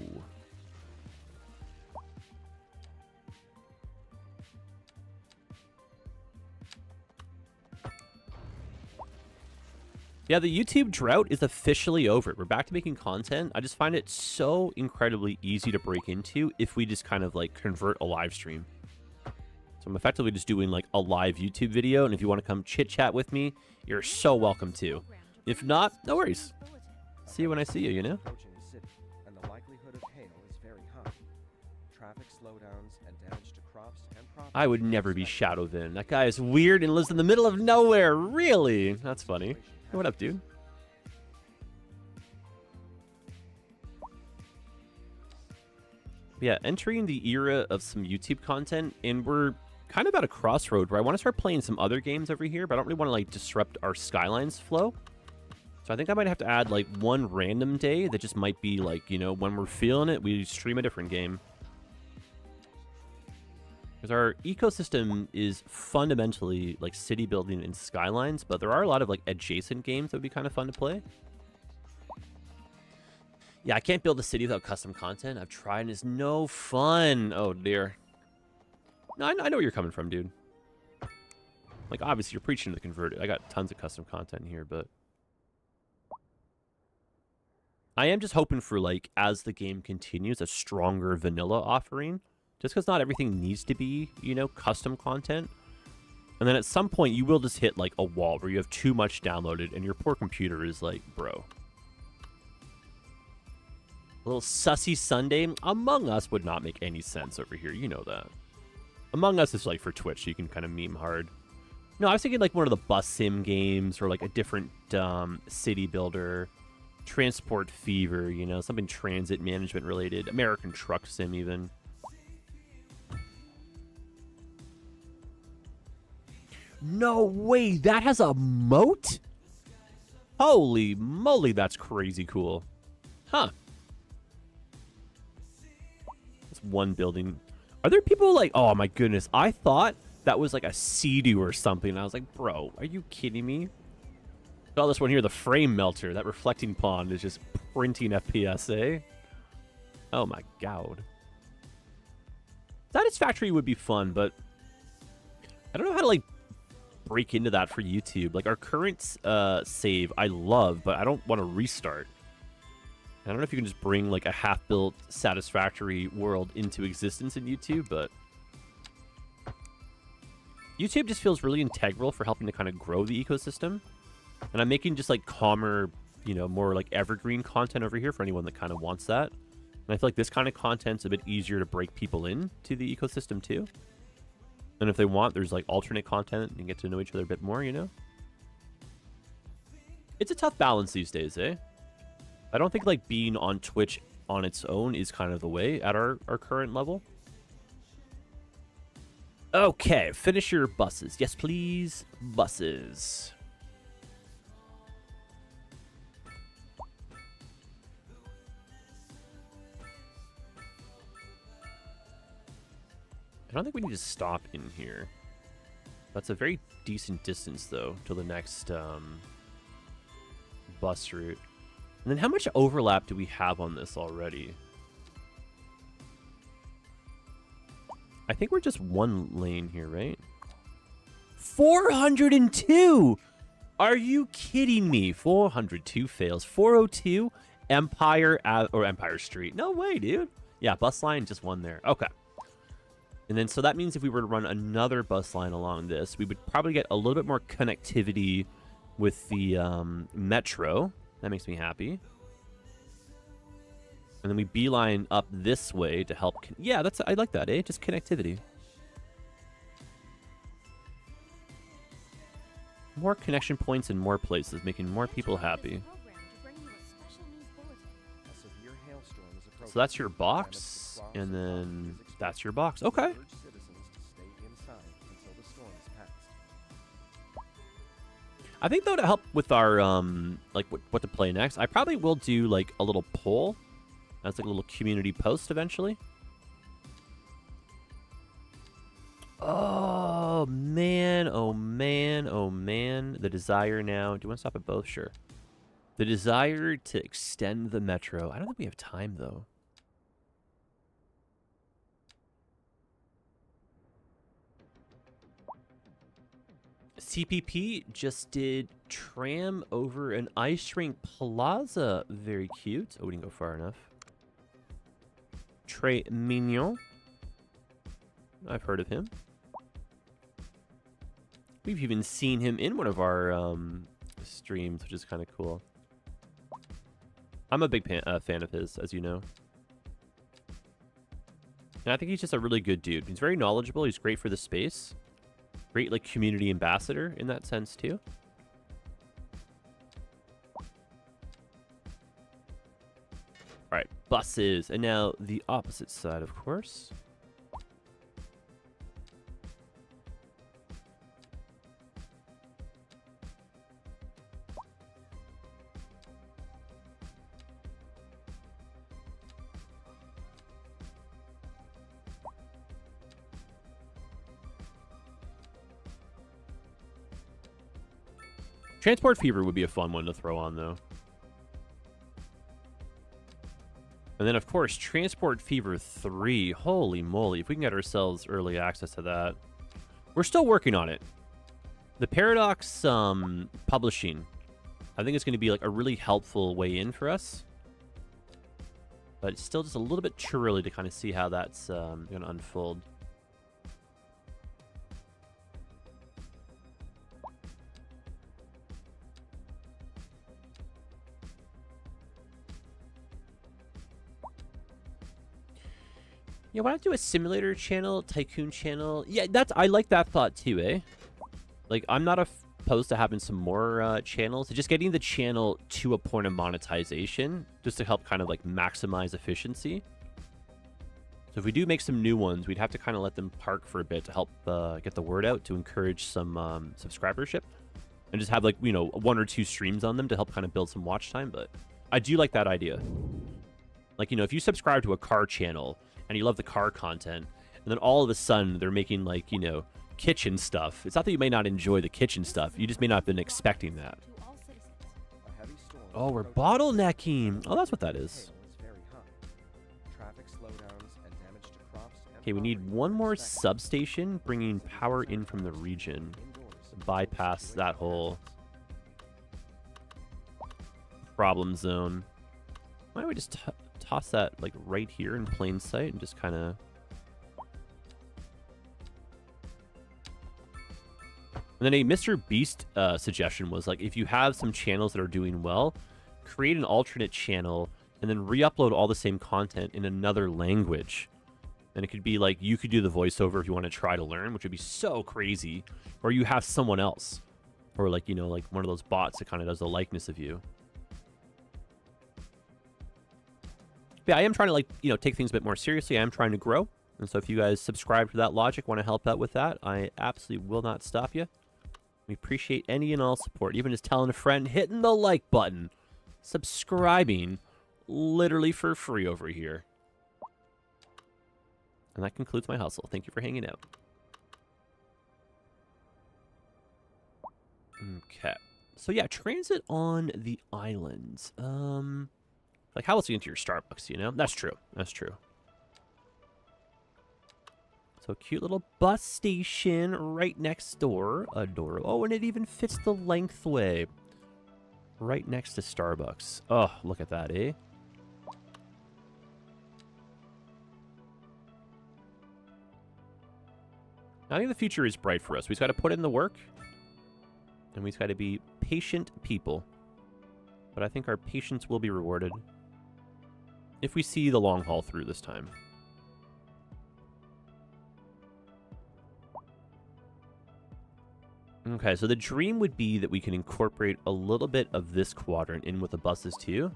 Yeah, the YouTube drought is officially over. We're back to making content. I just find it so incredibly easy to break into if we just kind of like convert a live stream. So I'm effectively just doing like a live YouTube video, and if you want to come chit chat with me, you're so welcome to. If not, no worries. See you when I see you, you know? Approaching the city, and the likelihood of hail is very high. Traffic slowdowns and damage to crops and property. I would never be Shadowvin. That guy is weird and lives in the middle of nowhere. Really? That's funny. Hey, what up, dude? Yeah, entering the era of some YouTube content, and we're kind of at a crossroad where I want to start playing some other games over here, but I don't really want to like disrupt our Skylines flow. So I think I might have to add like one random day that just might be like, you know, when we're feeling it, we stream a different game. Because our ecosystem is fundamentally like city building and Skylines, but there are a lot of like adjacent games that would be kind of fun to play. Yeah, I can't build a city without custom content. I've tried and it's no fun. Oh dear. No, I know where you're coming from, dude. Like obviously you're preaching to the converted. I got tons of custom content here, but I am just hoping for like as the game continues, a stronger vanilla offering. Just because not everything needs to be, you know, custom content. And then at some point, you will just hit, like, a wall where you have too much downloaded, and your poor computer is like, bro. A little sussy Sunday. Among Us would not make any sense over here. You know that. Among Us is, like, for Twitch, so you can kind of meme hard. No, I was thinking, like, one of the bus sim games, or, like, a different city builder. Transport Fever, you know, something transit management related. American Truck Sim, even. No way, that has a moat? Holy moly, that's crazy cool. Huh. That's one building. Are there people like, oh my goodness, I thought that was like a Sea-Doo or something. I was like, bro, are you kidding me? Oh, this one here, the frame melter. That reflecting pond is just printing FPS, eh? Oh my god. Satisfactory would be fun, but I don't know how to like break into that for YouTube. Like our current save I love, but I don't want to restart. I don't know if you can just bring like a half-built Satisfactory world into existence in YouTube, but YouTube just feels really integral for helping to kind of grow the ecosystem. And I'm making just like calmer, you know, more like evergreen content over here for anyone that kind of wants that. And I feel like this kind of content's a bit easier to break people in to the ecosystem too. And if they want, there's like alternate content and get to know each other a bit more, you know? It's a tough balance these days, eh? I don't think like being on Twitch on its own is kind of the way at our current level. Okay, finish your buses. Yes, please. Buses. don't think we need to stop in here. That's a very decent distance, though, to the next bus route. And then how much overlap do we have on this already? I think we're just one lane here, right? 402! Are you kidding me? 402 fails. 402, Empire Street. No way, dude. Yeah, bus line, just one there. Okay. And then, so that means if we were to run another bus line along this, we would probably get a little bit more connectivity with the metro. That makes me happy. And then we beeline up this way to help. Yeah, I like that, eh? Just connectivity. More connection points in more places, making more people happy. So that's your box, and then that's your box. Okay. I think, though, to help with our, like, what to play next, I probably will do, like, a little poll. That's like a little community post eventually. Oh, man. Oh, man. Oh, man. The desire now. Do you want to stop at both? Sure. The desire to extend the metro. I don't think we have time, though. CPP just did tram over an ice rink plaza. Very cute. Oh, we didn't go far enough. Très mignon. I've heard of him. We've even seen him in one of our streams, which is kind of cool. I'm a big fan of his, as you know. And I think he's just a really good dude. He's very knowledgeable. He's great for the space. Great, like, community ambassador in that sense, too. All right, buses. And now the opposite side, of course. Transport Fever would be a fun one to throw on, though. And then, of course, Transport Fever 3. Holy moly. If we can get ourselves early access to that. We're still working on it. The Paradox publishing, I think it's going to be like a really helpful way in for us. But it's still just a little bit too early to kind of see how that's going to unfold. Yeah, why not do a simulator channel, tycoon channel? Yeah, I like that thought too, eh? Like, I'm not opposed to having some more channels. Just getting the channel to a point of monetization, just to help kind of like maximize efficiency. So if we do make some new ones, we'd have to kind of let them park for a bit to help get the word out, to encourage some subscribership, and just have, like, you know, 1 or 2 streams on them to help kind of build some watch time. But I do like that idea. Like, you know, if you subscribe to a car channel and you love the car content, and then all of a sudden they're making, like, you know, kitchen stuff. It's not that you may not enjoy the kitchen stuff. You just may not have been expecting that. Oh, we're bottlenecking. Oh, that's what that is. Okay, we need one more substation bringing power in from the region to bypass that whole problem zone. Why don't we just toss that, like, right here in plain sight and just kind of... And then a Mr. Beast suggestion was, like, if you have some channels that are doing well, create an alternate channel and then re-upload all the same content in another language. And it could be, like, you could do the voiceover if you want to try to learn, which would be so crazy. Or you have someone else. Or, like, you know, like one of those bots that kind of does the likeness of you. Yeah, I am trying to, like, you know, take things a bit more seriously. I am trying to grow. And so if you guys subscribe to that logic, want to help out with that, I absolutely will not stop you. We appreciate any and all support. Even just telling a friend, hitting the like button, subscribing, literally for free over here. And that concludes my hustle. Thank you for hanging out. Okay. So yeah, transit on the islands. Like how else do you get to your Starbucks, you know? That's true. That's true. So cute little bus station right next door. Adorable. Oh, and it even fits the lengthway. Right next to Starbucks. Oh, look at that, eh? I think the future is bright for us. We just got to put in the work. And we just got to be patient people. But I think our patience will be rewarded. If we see the long haul through this time. Okay, so the dream would be that we can incorporate a little bit of this quadrant in with the buses too.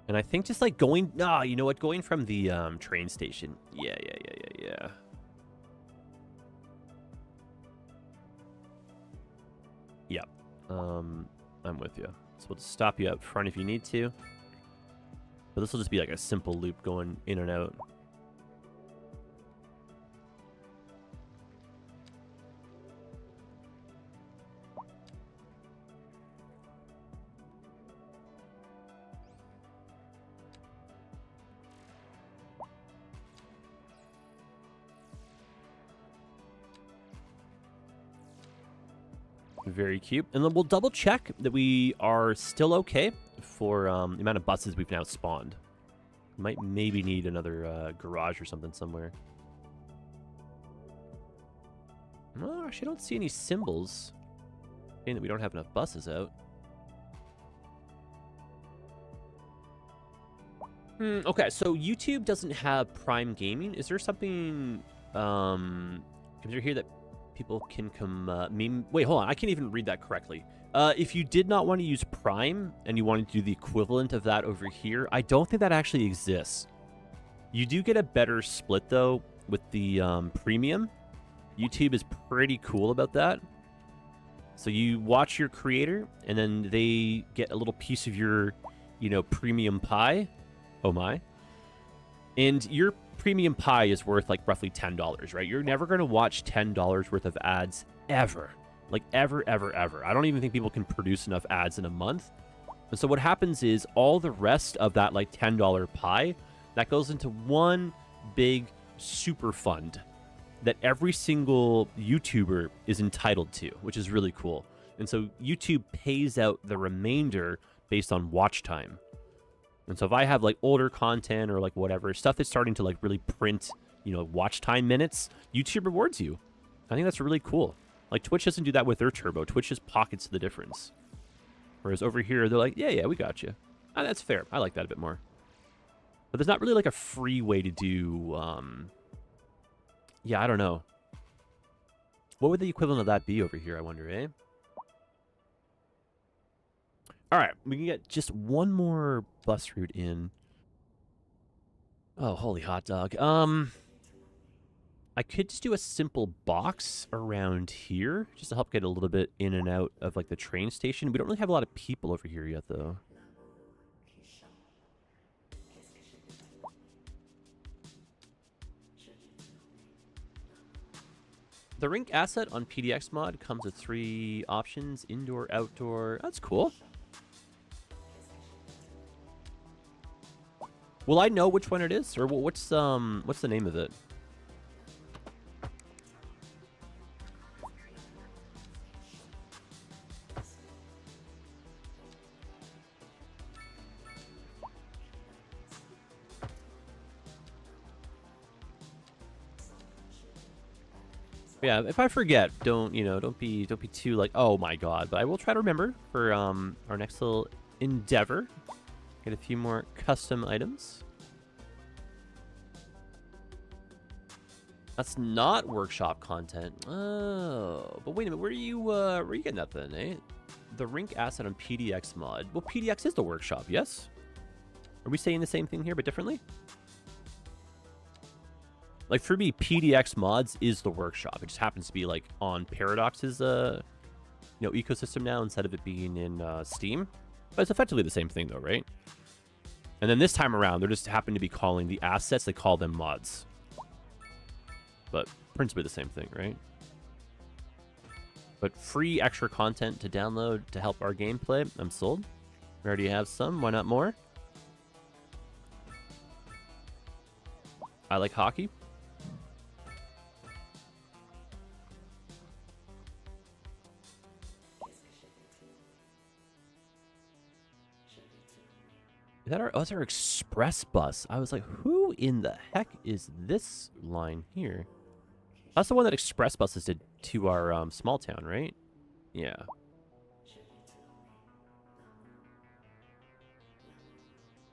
And I think just like going... Ah, you know what? Going from the train station. Yeah. Yep. I'm with you. So we'll just stop you up front if you need to. But this will just be like a simple loop going in and out. Very cute. And then we'll double check that we are still okay for the amount of buses we've now spawned. Might maybe need another garage or something somewhere. No, actually I don't see any symbols saying that we don't have enough buses out. Okay, so YouTube doesn't have Prime Gaming. Is there something is there here that people can come wait, hold on, I can't even read that correctly. If you did not want to use Prime and you wanted to do the equivalent of that over here, I don't think that actually exists. You do get a better split though with the premium. YouTube is pretty cool about that. So you watch your creator and then they get a little piece of your, you know, premium pie. Oh my. And your premium pie is worth like roughly $10, right? You're never going to watch $10 worth of ads ever. Like ever. I don't even think people can produce enough ads in a month. And so what happens is all the rest of that like $10 pie, that goes into one big super fund that every single YouTuber is entitled to, which is really cool. And so YouTube pays out the remainder based on watch time. And so if I have like older content or like whatever, stuff that's starting to like really print, you know, watch time minutes, YouTube rewards you. I think that's really cool. Like Twitch doesn't do that with their turbo. Twitch just pockets the difference. Whereas over here, they're like, yeah, we got you. Oh, that's fair. I like that a bit more. But there's not really like a free way to do, yeah, I don't know. What would the equivalent of that be over here, I wonder, eh? All right, we can get just one more bus route in. Oh, holy hot dog. I could just do a simple box around here just to help get a little bit in and out of like the train station. We don't really have a lot of people over here yet, though. The rink asset on PDX mod comes with 3 options: indoor, outdoor. That's cool. Will I know which one it is, or what's the name of it? Yeah, if I forget, don't be too like, oh my god. But I will try to remember for our next little endeavor. Get a few more custom items. That's not workshop content. Oh, but wait a minute, where are you getting that then, eh? The rink asset on PDX mod. Well, PDX is the workshop, yes? Are we saying the same thing here but differently? Like for me, PDX mods is the workshop. It just happens to be like on Paradox's ecosystem now instead of it being in Steam. But it's effectively the same thing though, right? And then this time around, they're just happen to be calling the assets, they call them mods. But principally the same thing, right? But free extra content to download to help our gameplay. I'm sold. We already have some. Why not more? I like hockey. Is that our, oh, that's our express bus. I was like, who in the heck is this line here? That's the one that express buses did to our small town, right? Yeah.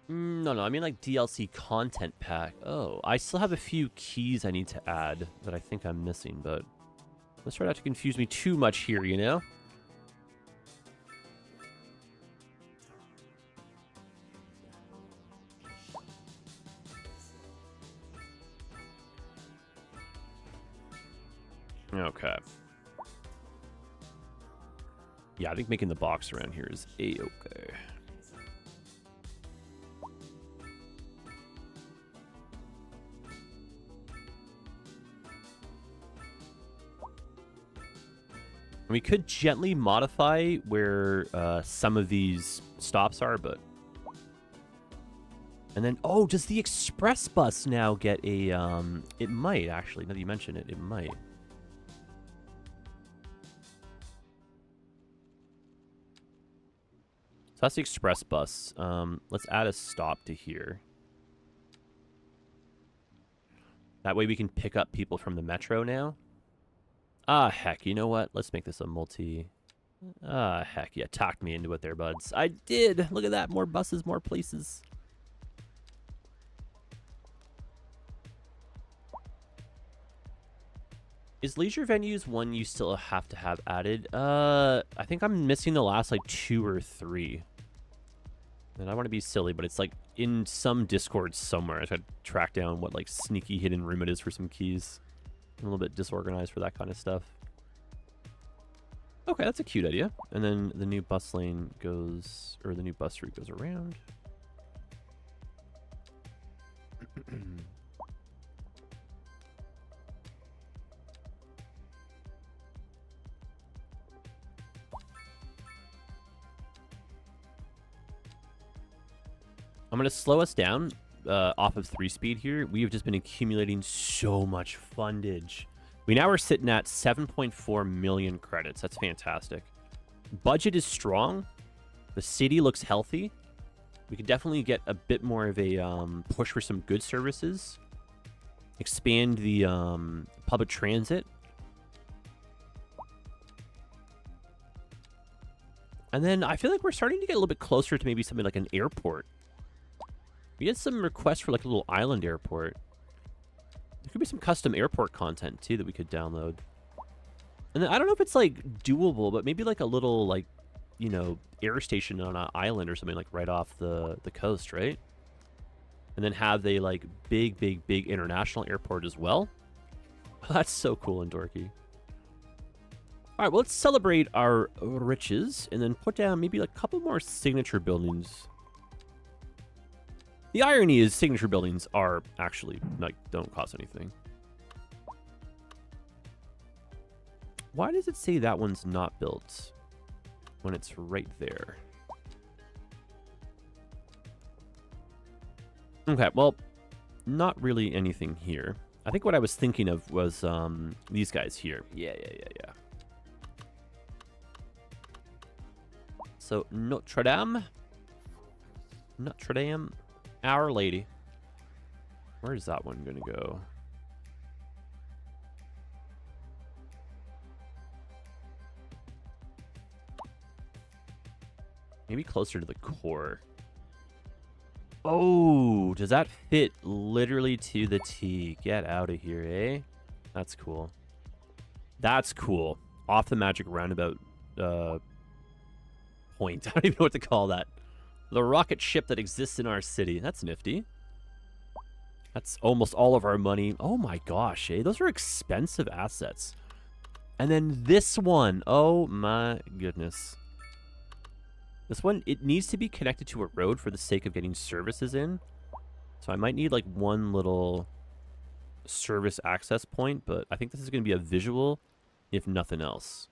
No, I mean like DLC content pack. Oh, I still have a few keys I need to add that I think I'm missing, but let's try not to confuse me too much here, you know? Okay. Yeah, I think making the box around here is a-okay. We could gently modify where some of these stops are, but... And then, oh, does the express bus now get a... It might, actually, now that you mention it, it might. So that's the express bus. Let's add a stop to here. That way we can pick up people from the metro now. Ah, heck, you know what? Let's make this a multi... Ah, heck, yeah, talked me into it there, buds. I did! Look at that, more buses, more places. Is leisure venues one you still have to have added? I think I'm missing the last, like, 2 or 3. And I want to be silly, but it's, like, in some Discord somewhere. I gotta track down what, like, sneaky hidden room it is for some keys. I'm a little bit disorganized for that kind of stuff. Okay, that's a cute idea. And then the new bus lane goes, or the new bus route goes around. I'm going to slow us down off of 3-speed here. We have just been accumulating so much fundage. We now are sitting at 7.4 million credits. That's fantastic. Budget is strong. The city looks healthy. We could definitely get a bit more of a push for some good services. Expand the public transit. And then I feel like we're starting to get a little bit closer to maybe something like an airport. We had some requests for like a little island airport. There could be some custom airport content too that we could download. And then I don't know if it's like doable, but maybe like a little like, you know, air station on an island or something like right off the coast, right? And then have a like big international airport as well. That's so cool and dorky. All right, well, let's celebrate our riches and then put down maybe like a couple more signature buildings. The irony is signature buildings are actually, like, don't cost anything. Why does it say that one's not built when it's right there? Okay, well, not really anything here. I think what I was thinking of was these guys here. Yeah. So, Notre Dame. Our Lady. Where is that one going to go? Maybe closer to the core. Oh, does that fit literally to the T? Get out of here, eh? That's cool. That's cool. Off the magic roundabout point. I don't even know what to call that. The rocket ship that exists in our city. That's nifty. That's almost all of our money. Oh my gosh, eh? Those are expensive assets. And then this one. Oh my goodness. This one, it needs to be connected to a road for the sake of getting services in. So I might need like one little service access point, but I think this is going to be a visual, if nothing else.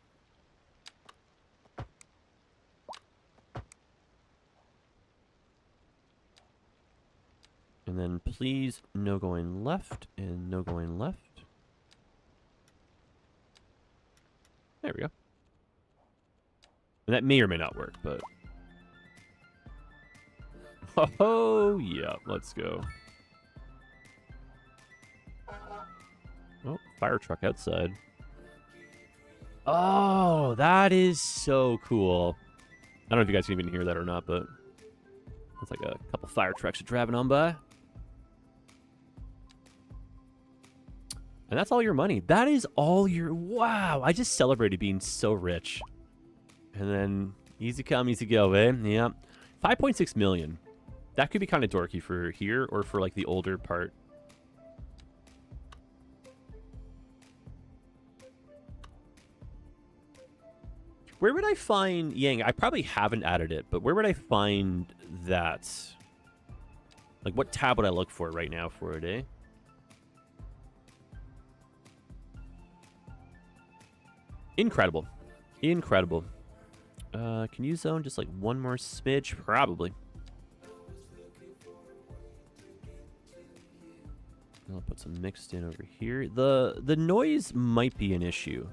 And then please, no going left and no going left. There we go. And that may or may not work, but... Oh, yeah, let's go. Oh, fire truck outside. Oh, that is so cool. I don't know if you guys can even hear that or not, but... It's like a couple fire trucks driving on by. And that's all your money. That is all your... Wow, I just celebrated being so rich. And then, easy come, easy go, eh? Yeah. 5.6 million. That could be kind of dorky for here or for, like, the older part. Where would I find... Yang, I probably haven't added it, but where would I find that? Like, what tab would I look for right now for it, eh? Incredible. Incredible. Can you zone just like one more smidge? Probably. I'll put some mixed in over here. The noise might be an issue.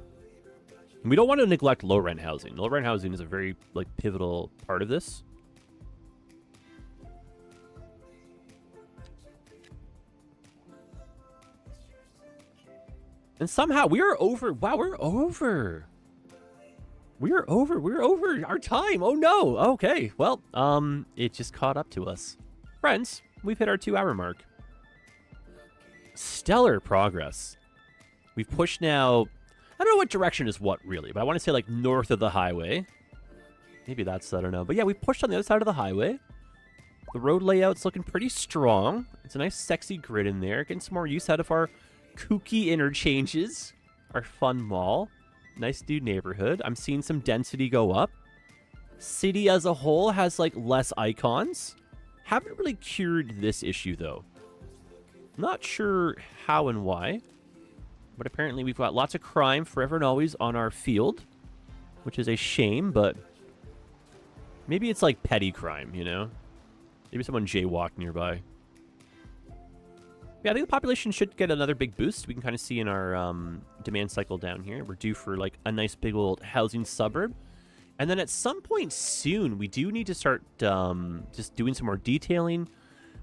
And we don't want to neglect low rent housing. Low rent housing is a very like pivotal part of this. And somehow we are over. Wow, we're over. We're over our time. Oh no. Okay. Well, it just caught up to us. Friends, we've hit our 2-hour mark. Stellar progress. We've pushed now. I don't know what direction is what really, but I want to say like north of the highway. Maybe that's, I don't know. But yeah, we've pushed on the other side of the highway. The road layout's looking pretty strong. It's a nice sexy grid in there. Getting some more use out of our kooky interchanges. Our fun mall. Nice new neighborhood. I'm seeing some density go up. City as a whole has like less icons. Haven't really cured this issue though. Not sure how and why. But apparently we've got lots of crime forever and always on our field. Which is a shame, but maybe it's like petty crime, you know? Maybe someone jaywalked nearby. Yeah, I think the population should get another big boost. We can kind of see in our demand cycle down here. We're due for like a nice big old housing suburb. And then at some point soon, we do need to start just doing some more detailing.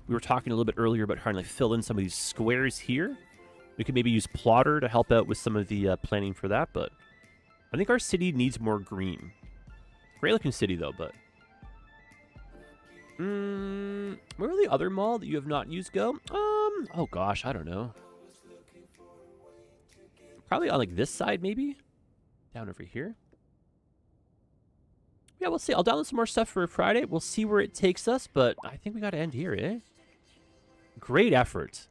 We were talking a little bit earlier about trying to like, fill in some of these squares here. We could maybe use Plotter to help out with some of the planning for that. But I think our city needs more green. Great looking city though, but... where will the other mall that you have not used go? Oh gosh, I don't know. Probably on like this side, maybe? Down over here. Yeah, we'll see. I'll download some more stuff for Friday. We'll see where it takes us, but I think we got to end here, eh? Great effort.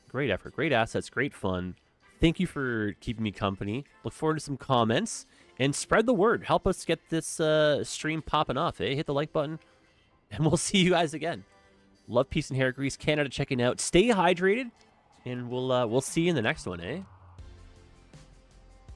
Great effort. Great assets. Great fun. Thank you for keeping me company. Look forward to some comments. And spread the word. Help us get this stream popping off, eh? Hit the like button. And we'll see you guys again. Love, peace, and hair grease. Canada checking out. Stay hydrated. And we'll see you in the next one, eh?